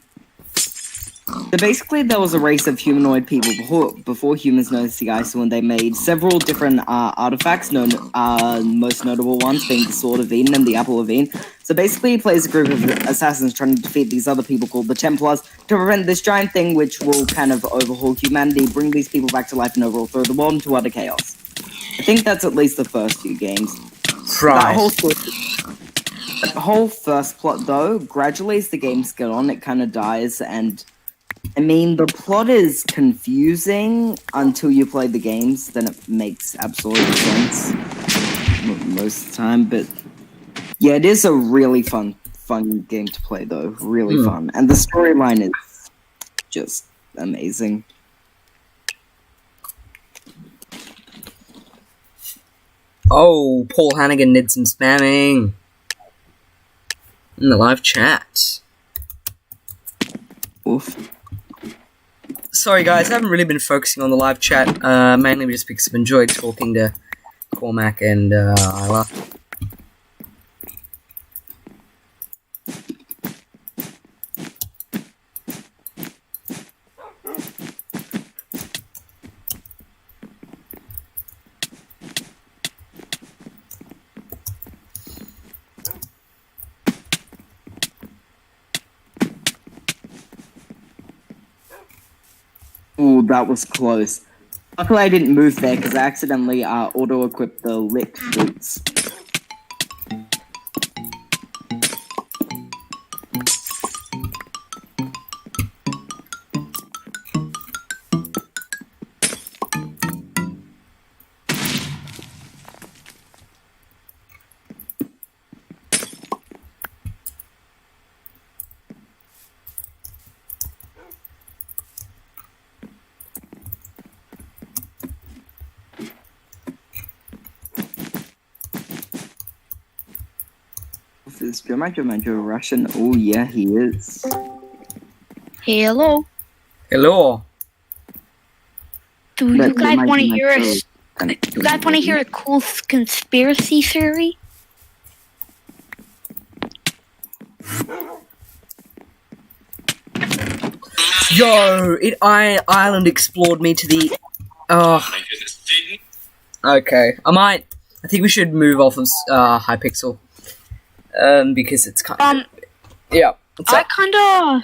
So basically, there was a race of humanoid people before humans noticed the ice, when they made several different artifacts, most notable ones being the Sword of Eden and the Apple of Eden. So basically, he plays a group of assassins trying to defeat these other people called the Templars to prevent this giant thing which will kind of overhaul humanity, bring these people back to life, and overall throw the world into utter chaos. I think that's at least the first few games. Right. That whole first plot, though, gradually as the games get on, it kind of dies, and I mean, the plot is confusing until you play the games, then it makes absolute sense most of the time, but yeah, it is a really fun game to play, though. Really fun. And the storyline is just amazing. Oh, Paul Hannigan did some spamming in the live chat. Oof. Sorry guys, I haven't really been focusing on the live chat, mainly just because I've enjoyed talking to Cormac and Isla. Ooh, that was close. Luckily, I didn't move there because I accidentally auto-equipped the lit boots. Is Joe Russian? Oh yeah, he is. Hello. Hello. Do you But guys want to hear a? Joe- You guys want to hear a cool conspiracy theory? Yo, Ireland explored me to the. Oh. Okay, I think we should move off of Hypixel. Because it's kind of. Yeah. I kind of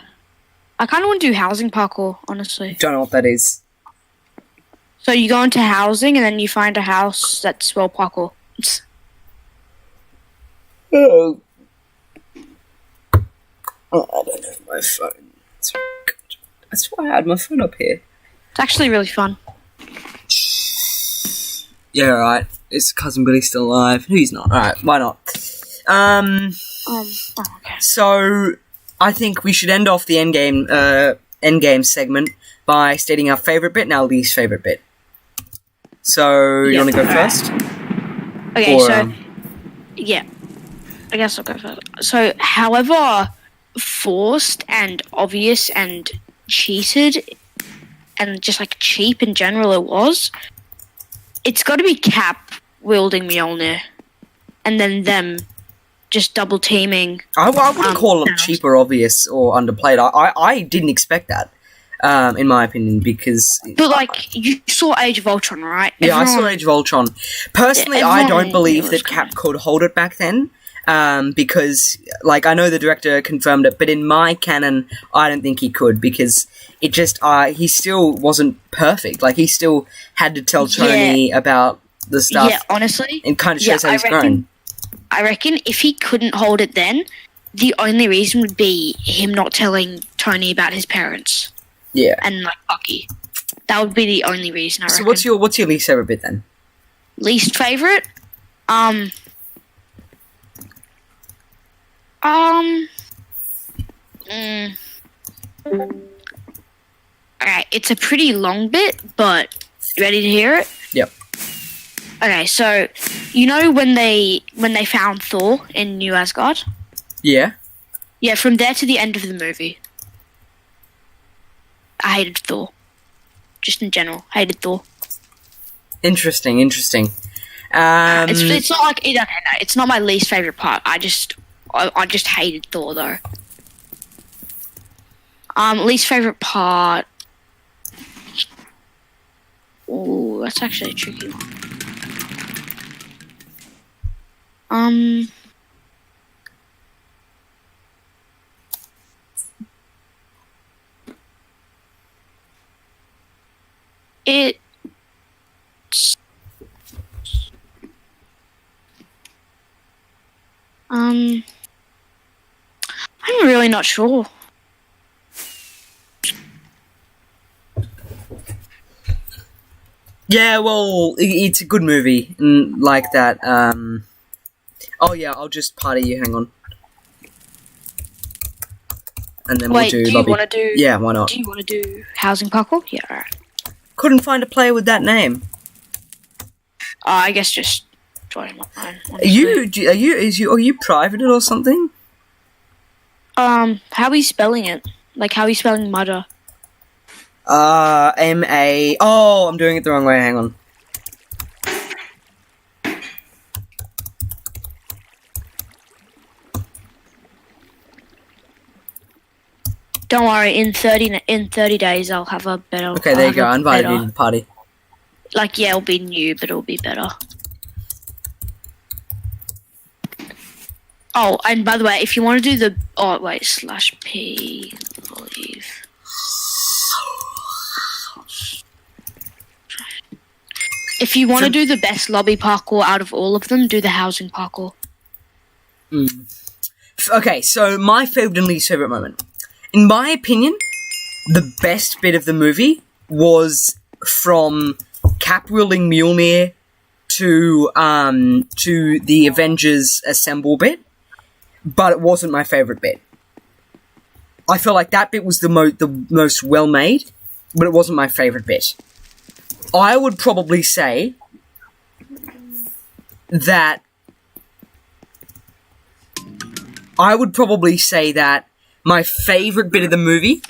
want to do housing parkour, honestly. Don't know what that is. So you go into housing and then you find a house that's well parkour. Oh. I don't have my phone. That's why I had my phone up here. It's actually really fun. Yeah, right. Is Cousin Billy still alive? No, he's not. Alright, why not? Okay. So, I think we should end off the endgame segment by stating our favourite bit and our least favourite bit. So, you want to go first? Okay, Or, yeah. I guess I'll go first. So, however forced and obvious and cheated and just like cheap in general it was, it's got to be Cap wielding Mjolnir and then them just double teaming. I wouldn't call them Thanos. cheap or obvious or underplayed. I didn't expect that, in my opinion, because... But like, you saw Age of Ultron, right? Yeah, I saw Everyone- Age of Ultron. Personally, Yeah, I everyone don't believe knew it was that Cap could hold it back then, because, like, I know the director confirmed it, but in my canon, I don't think he could, because it just, he still wasn't perfect. Like, he still had to tell Tony about the stuff. Yeah, honestly. And kind of shows how he's grown. I reckon if he couldn't hold it then, the only reason would be him not telling Tony about his parents Yeah. and like Bucky. That would be the only reason. I reckon. So what's your least favorite bit then? Least favorite? Okay, it's a pretty long bit, but you ready to hear it? Yep. Okay, so you know when they found Thor in New Asgard? Yeah. Yeah, from there to the end of the movie. I hated Thor. Just in general, hated Thor. Interesting. It's not like okay, no, it's not my least favorite part. I just hated Thor though. Least favorite part. Oh, that's actually a tricky one. It. I'm really not sure. Yeah, well, it's a good movie, and like that. Oh yeah, I'll just party you. Hang on, and then Wait, we'll do. do you Lobby. want to do? Yeah, why not? Do you want to do housing parkour? Yeah, alright. Couldn't find a player with that name. I guess just join my phone. Are you private or something? How are you spelling it? Like, how are you spelling mudder? M-A... Oh, I'm doing it the wrong way, hang on. Don't worry, in 30 days I'll have a better... Okay, there you go, I invited you to the party. Like, yeah, it'll be new, but it'll be better. Oh, and by the way, if you want to do the... Oh, wait, /P... leave. If you want to do the best lobby parkour out of all of them, do the housing parkour. Okay, so my favourite and least favourite moment. In my opinion, the best bit of the movie was from Cap wielding Mjolnir to the Avengers Assemble bit, but it wasn't my favourite bit. I feel like that bit was the most well made, but it wasn't my favourite bit. I would probably say that my favourite bit of the movie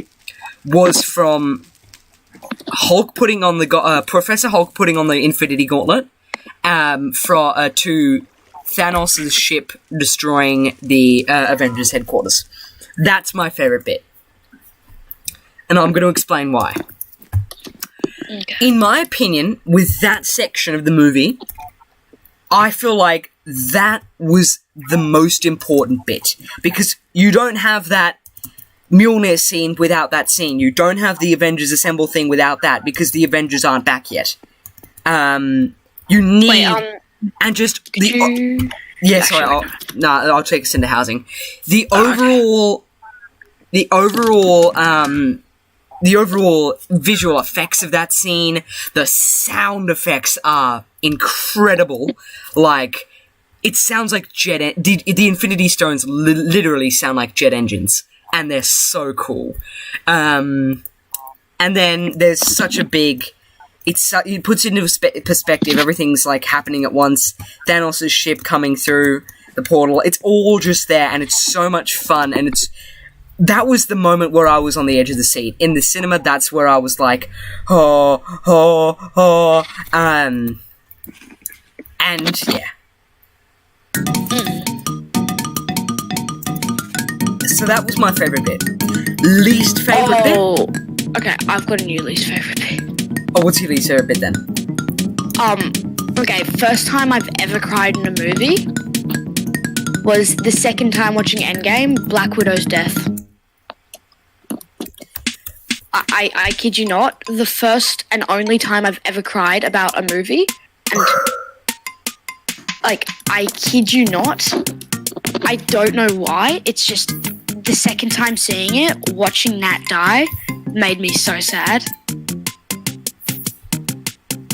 was from Hulk putting on the Professor Hulk putting on the Infinity Gauntlet, to Thanos' ship destroying the Avengers headquarters. That's my favourite bit, and I'm going to explain why. Okay. In my opinion, with that section of the movie, I feel like that was the most important bit, because you don't have that Mjolnir scene without that scene. You don't have the Avengers Assemble thing without that, because the Avengers aren't back yet. You need... Wait, and just... could you... Yeah, sorry, I'll take us into housing. The overall visual effects of that scene, the sound effects are incredible. Like, it sounds like the Infinity Stones literally sound like jet engines, and they're so cool. And then there's such a big... it puts it into perspective. Everything's like happening at once. Thanos' ship coming through the portal. It's all just there, and it's so much fun. And that was the moment where I was on the edge of the seat. In the cinema, that's where I was like, oh. And yeah. So that was my favourite bit. Least favourite bit? Okay, I've got a new least favourite bit. Oh, what's your least favourite bit then? Okay, first time I've ever cried in a movie was the second time watching Endgame, Black Widow's death. I kid you not, the first and only time I've ever cried about a movie, and, like, I kid you not, I don't know why, it's just the second time seeing it, watching Nat die, made me so sad.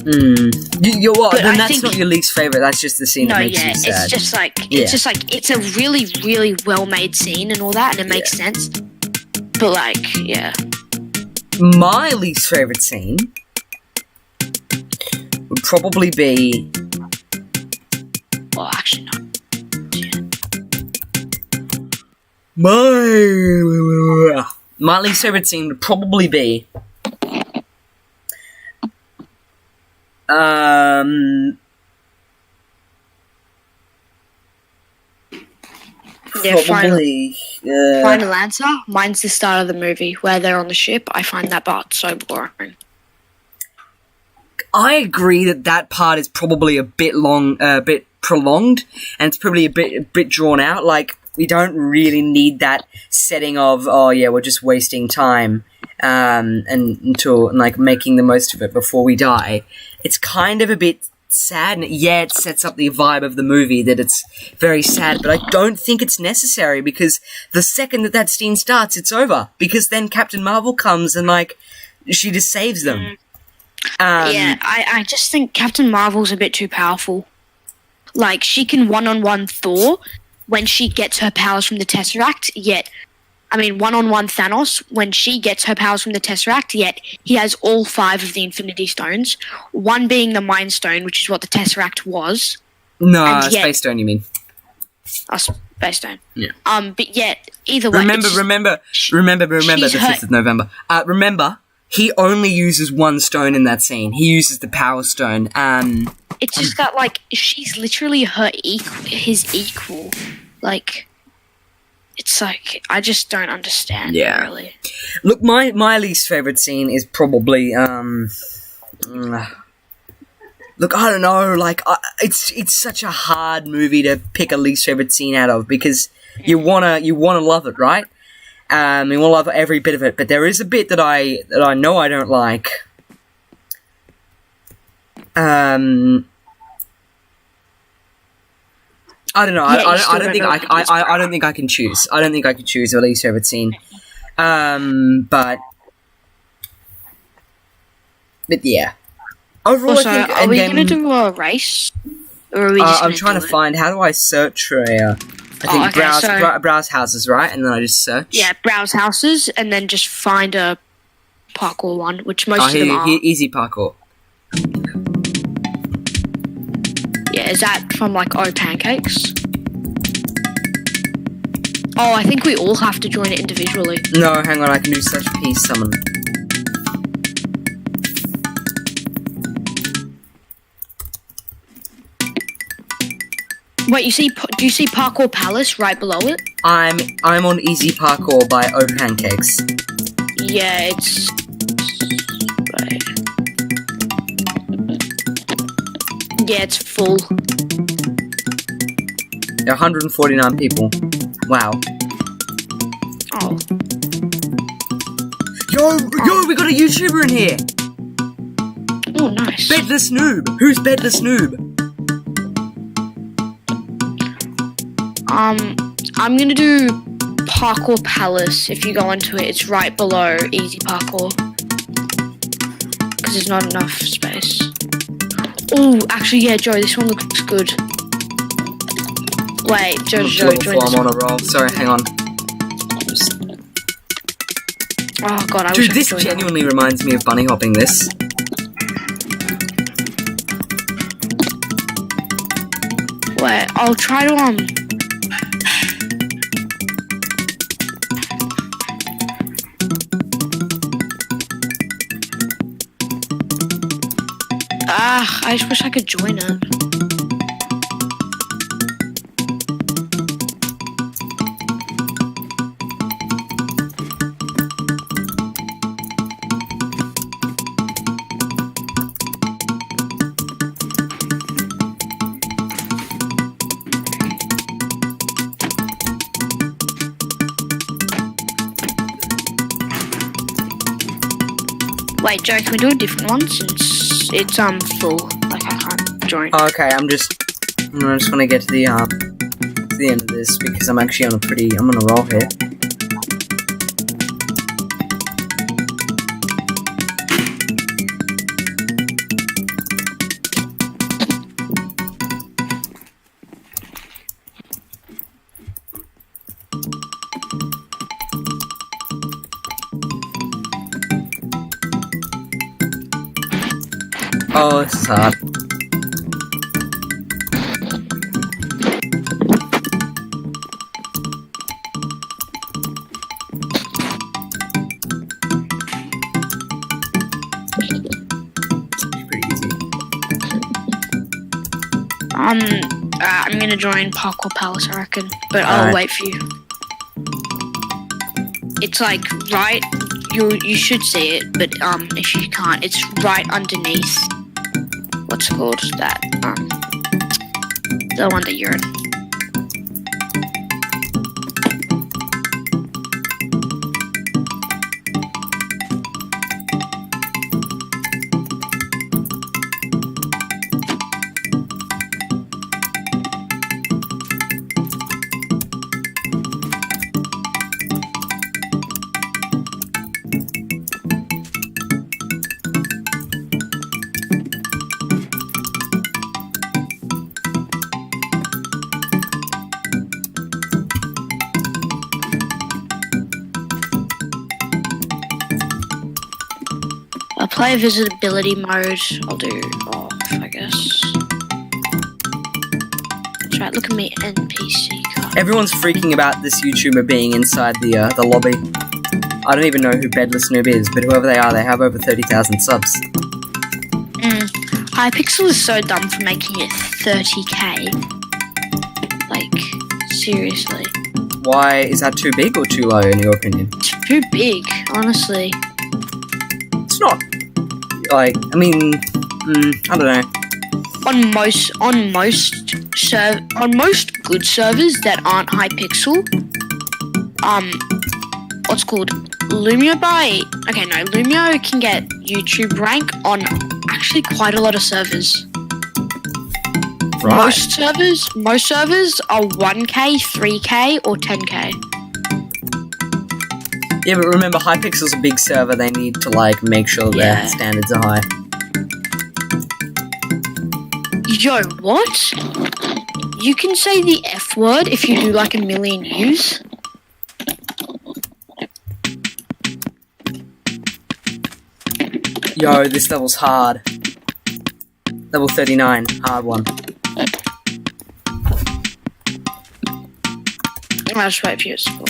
You're what? But Then I that's think- not your least favourite, that's just the scene No, that makes yeah, you sad. it's just like Yeah. it's a really, really well made scene and all that, and it makes sense. But like, yeah. My least favourite scene would probably be... Well, actually, no. My least favourite scene would probably be... Yeah, probably... final answer. Mine's the start of the movie where they're on the ship. I find that part so boring. I agree that part is probably a bit long, a bit prolonged, and it's probably a bit drawn out. Like, we don't really need that setting of, oh yeah, we're just wasting time, and like making the most of it before we die. It's kind of a bit sad, and yeah, it sets up the vibe of the movie that it's very sad, but I don't think it's necessary, because the second that scene starts, it's over, because then Captain Marvel comes and like she just saves them. Yeah, I just think Captain Marvel's a bit too powerful. Like, she can one-on-one Thor when she gets her powers from the Tesseract, yet... I mean, one-on-one Thanos when she gets her powers from the Tesseract, yet he has all 5 of the Infinity Stones, one being the Mind Stone, which is what the Tesseract was. No, Space Stone, you mean? Oh, Space Stone. Yeah. But yet, either way... Remember, she's the 5th of November. Remember, he only uses one stone in that scene. He uses the Power Stone. It's just that, like, she's literally his equal. Like... It's like, I just don't understand, really. Look, my least favourite scene is probably, look, I don't know, like, it's such a hard movie to pick a least favourite scene out of, because you wanna love it, right? You wanna love every bit of it, but there is a bit that I know I don't like. I don't know. Yeah, you I still don't think don't know who it's I don't think I can choose. I don't think I could choose a least favorite scene. But yeah. Overall, Also, I think are we Endgame. gonna do a race, or are we just I'm gonna trying do to it? find how do I search for a. I think Oh, okay, browse houses, right? And then I just search. Yeah, browse houses and then just find a parkour one, which most Oh, of them are. here, easy parkour. Yeah, is that from like O Pancakes? Oh, I think we all have to join it individually. No, hang on. I can do search P summon. Wait, do you see Parkour Palace right below it? I'm on easy parkour by O Pancakes. Yeah, it's... Right. Yeah, it's full. There are 149 people. Wow. Oh. Yo, we got a YouTuber in here! Oh, nice. Bedless Noob! Who's Bedless Noob? I'm gonna do Parkour Palace. If you go into it, it's right below Easy Parkour. Because there's not enough space. Oh, actually, yeah, Joe, this one looks good. Wait, Joe, join I'm this on one. a roll. Sorry, hang on. Oh, God, I wish Dude, I this could join that. genuinely reminds me of bunny hopping this. Wait, I'll try to, I just wish I could join it. Wait, Joe, can we do a different one since it's full? Like I can't join. Okay, I just want to get to the end of this because I'm actually on I'm on a roll here. Oh, this is hard. Pretty easy. I'm gonna join Parkour Palace, I reckon, but I'll Alright. wait for you. It's like right. You should see it, but if you can't, it's right underneath. What's it called? That the one that you're in. I'll play visibility mode. I'll do off, I guess. That's right, look at me, NPC card. Everyone's freaking about this YouTuber being inside the lobby. I don't even know who Bedless Noob is, but whoever they are, they have over 30,000 subs. Hypixel is so dumb for making it 30k. Like, seriously. Why is that too big or too low in your opinion? It's too big, honestly. It's not. Like, I mean, I don't know. On most good servers that aren't Hypixel, what's called Lumio Lumio can get YouTube rank on actually quite a lot of servers. Right. Most servers are 1K, 3K, or 10K. Yeah, but remember, Hypixel's a big server. They need to like make sure their standards are high. Yo, what? You can say the F word if you do like 1 million views. Yo, this level's hard. Level 39, hard one. I'll just wait for you to spawn.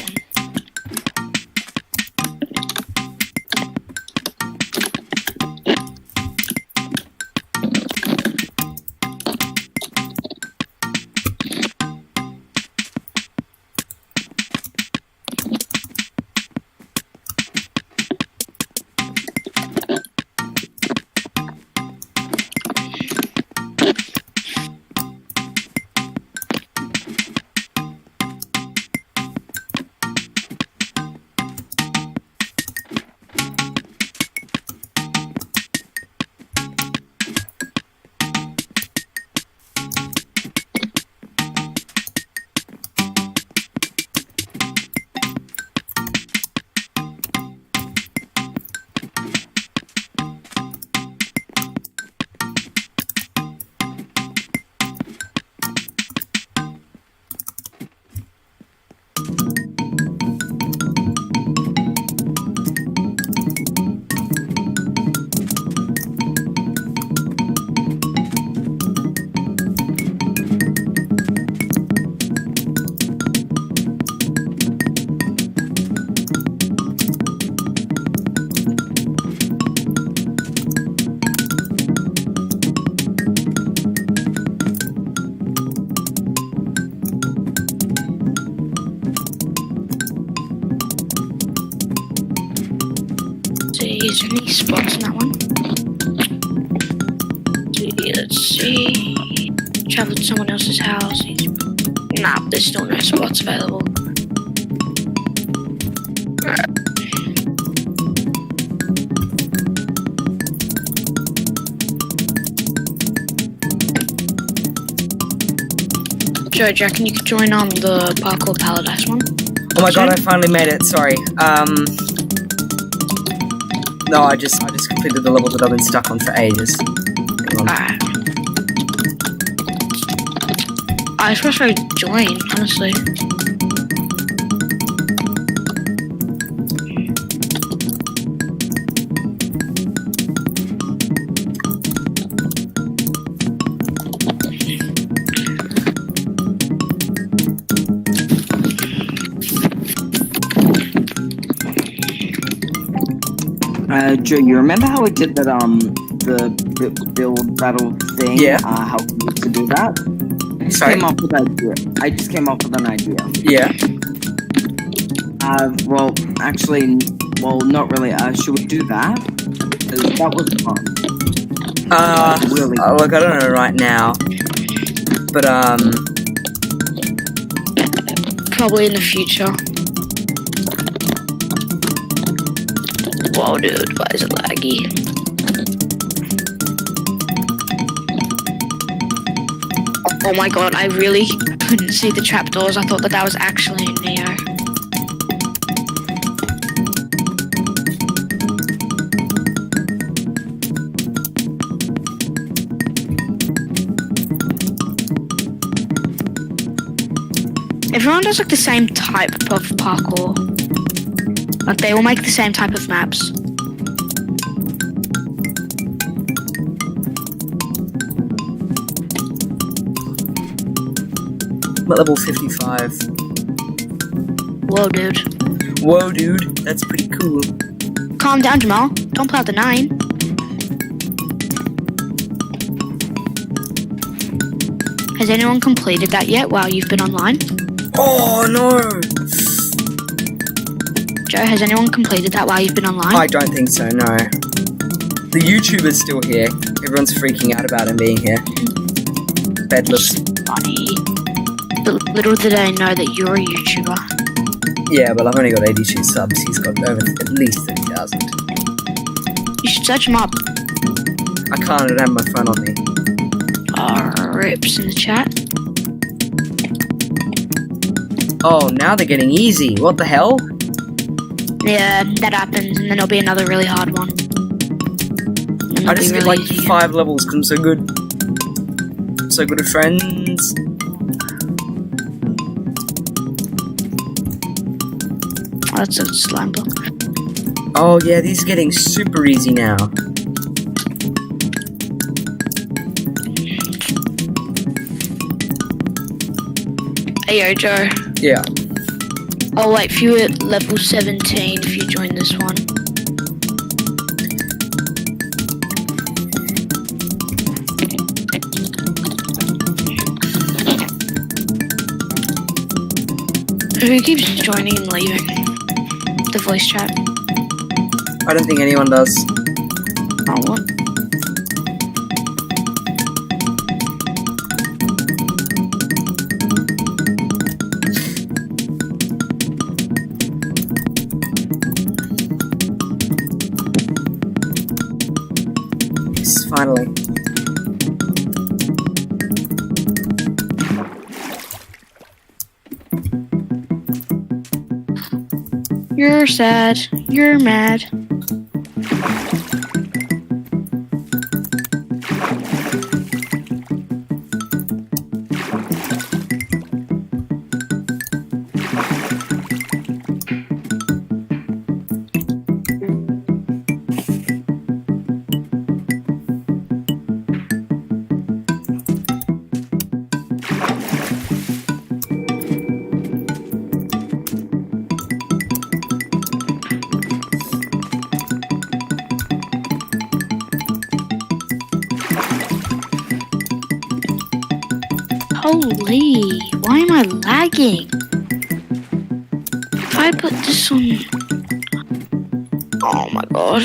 Is there any spots in that one? Let's see. Travel to someone else's house. Nah, there's still no spots available. Joe, do you reckon you could join on the Parkour Paradise one? Oh my god, I finally made it, sorry. No, I just completed the level that I've been stuck on for ages. Hang on. Alright. I was supposed to join, honestly. Joe, you remember how I did that, the build battle thing? Yeah. How we used to do that? Sorry? I just came up with an idea. Yeah. Well, actually, not really. Should we do that? 'Cause that was fun. Really? Look, I don't know right now. But, Probably in the future. Whoa, dude, why is it laggy? Oh my god, I really couldn't see the trapdoors. I thought that was actually in Neo. Everyone does like the same type of parkour. Like they all make the same type of maps. I'm at level 55. Whoa, dude. Whoa, dude, that's pretty cool. Calm down, Jamal. Don't pull out the 9. Has anyone completed that yet while you've been online? Oh, no! Joe, has anyone completed that while you've been online? I don't think so, no. The YouTuber's still here. Everyone's freaking out about him being here. Bedless. Funny. But little did I know that you're a YouTuber. Yeah, but I've only got 82 subs. He's got over at least 30,000. You should search him up. I can't. I don't have my phone on me. Rips in the chat. Oh, now they're getting easy. What the hell? Yeah, that happens, and then there'll be another really hard one. And I it'll just be get really like easy again. 5 levels because I'm so good. I'm so good at friends. Oh, that's a slime block. Oh yeah, these are getting super easy now. Hey, yo, Joe. Yeah. I'll wait for you at level 17 if you join this one. Who keeps joining and leaving? The voice chat. I don't think anyone does. Oh, what? Yes, finally. You're sad. You're mad. Holy, why am I lagging? If I put this on... Oh my god.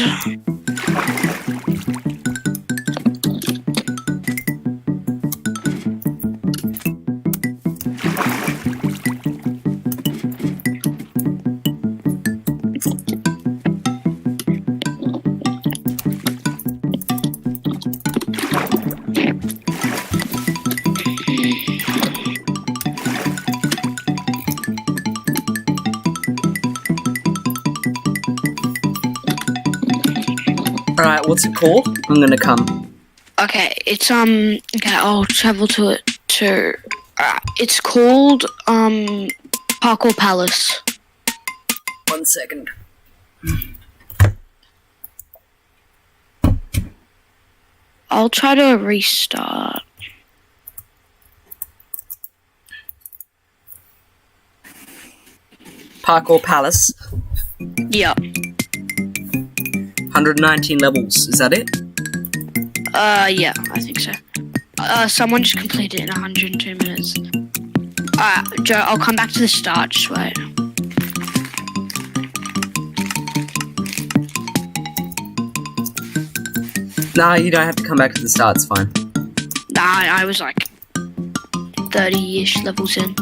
Alright, what's it called? I'm gonna come. Okay, it's okay, I'll travel to it to it's called Parkour Palace. 1 second. I'll try to restart. Parkour Palace. Yeah. 119 levels. Is that it? Yeah, I think so. Someone just completed it in 102 minutes. Joe, I'll come back to the start, just wait. Nah, you don't have to come back to the start. It's fine. Nah, I was like 30-ish levels in.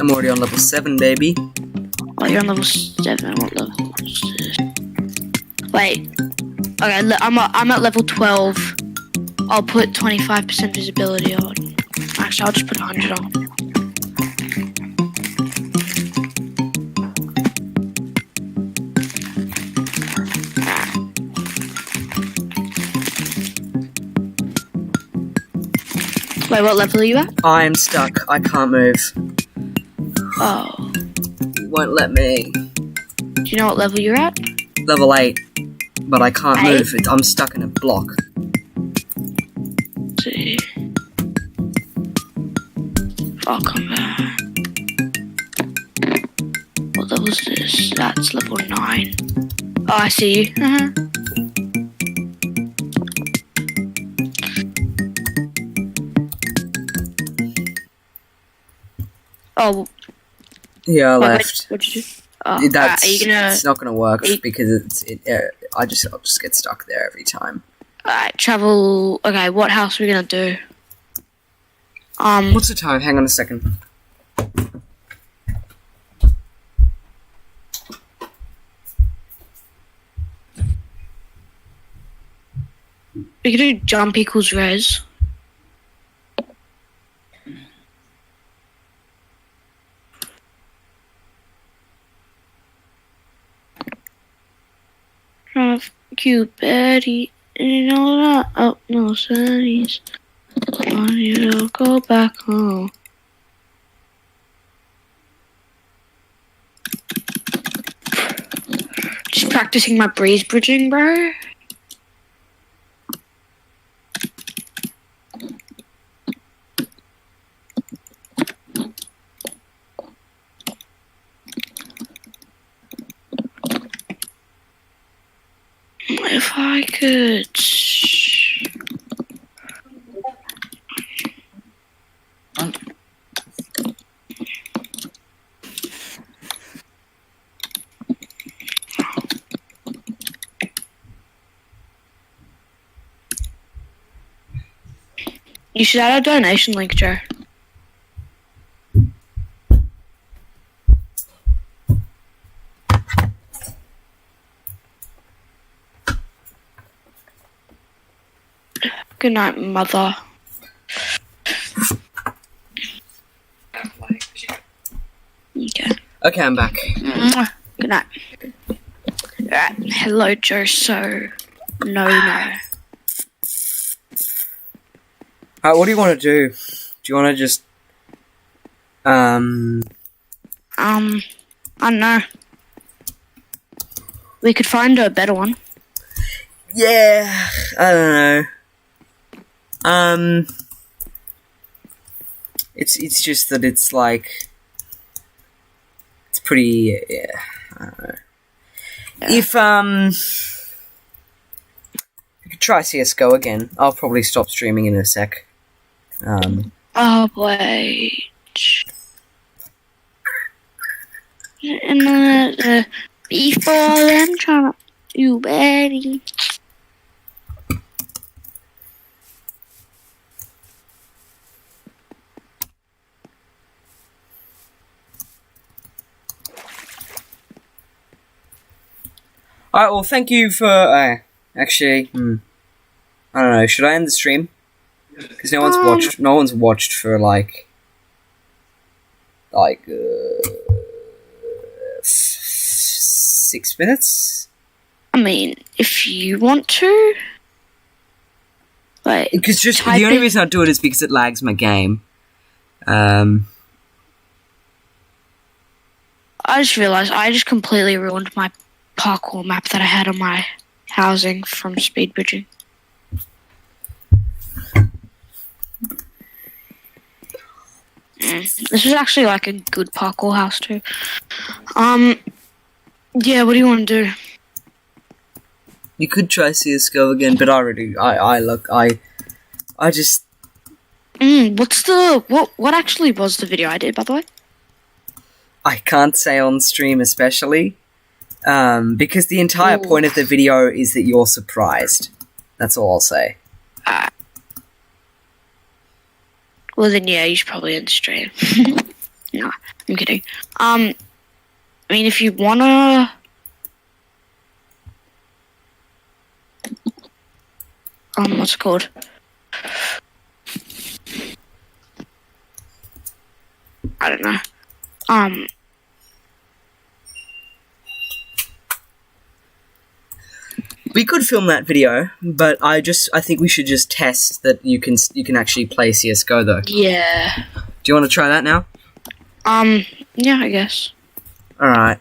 I'm already on level 7, baby. Oh, you're on level 7. What level is this? Wait. Okay, I'm at level 12. I'll put 25% visibility on. Actually, I'll just put 100 on. Wait, what level are you at? I'm stuck. I can't move. Oh. It won't let me. Do you know what level you're at? Level 8. But I can't 8? move. I'm stuck in a block. Let's see. I'll come back. What level is this? That's level 9. Oh, I see you. Oh, Yeah, I wait, left. what'd you do? Oh, That's are you gonna it's not gonna work you- because I'll just get stuck there every time. travel? Okay, what house are we gonna do? What's the time? Hang on a second. We could do jump equals res. Trying to fuck you, Betty. You know that? Oh, no, studies. Want you to go back home. Just practicing my breeze bridging, bro. If I could... You should add a donation link, Joe. Good night, mother. Okay. Okay, I'm back. Mwah. Good night. Alright. Hello, Joe. So, no. Alright, what do you want to do? Do you want to just... I don't know. We could find a better one. Yeah, I don't know. It's just that it's like... It's pretty... Yeah, I don't know. Yeah. If, you could try CSGO again. I'll probably stop streaming in a sec. Oh, wait. And before I'm trying to... You Betty. Alright, well, thank you for... actually, I don't know, should I end the stream? Because no one's watched for, like 6 minutes? I mean, if you want to. Like, Because just the only reason I do it is because it lags my game. I just realised I just completely ruined my parkour map that I had on my housing from speed bridging. This is actually like a good parkour house too. Yeah, what do you want to do? You could try CSGO again, but I just... What actually was the video I did, by the way? I can't say on stream especially, because the entire point of the video is that you're surprised. That's all I'll say. Well then, yeah, you should probably end the stream. No, I'm kidding. I mean, if you wanna... what's it called? I don't know. We could film that video, but I think we should just test that you can actually play CSGO though. Yeah. Do you want to try that now? Yeah, I guess. Alright.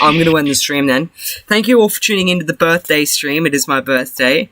I'm going to end the stream then. Thank you all for tuning into the birthday stream. It is my birthday.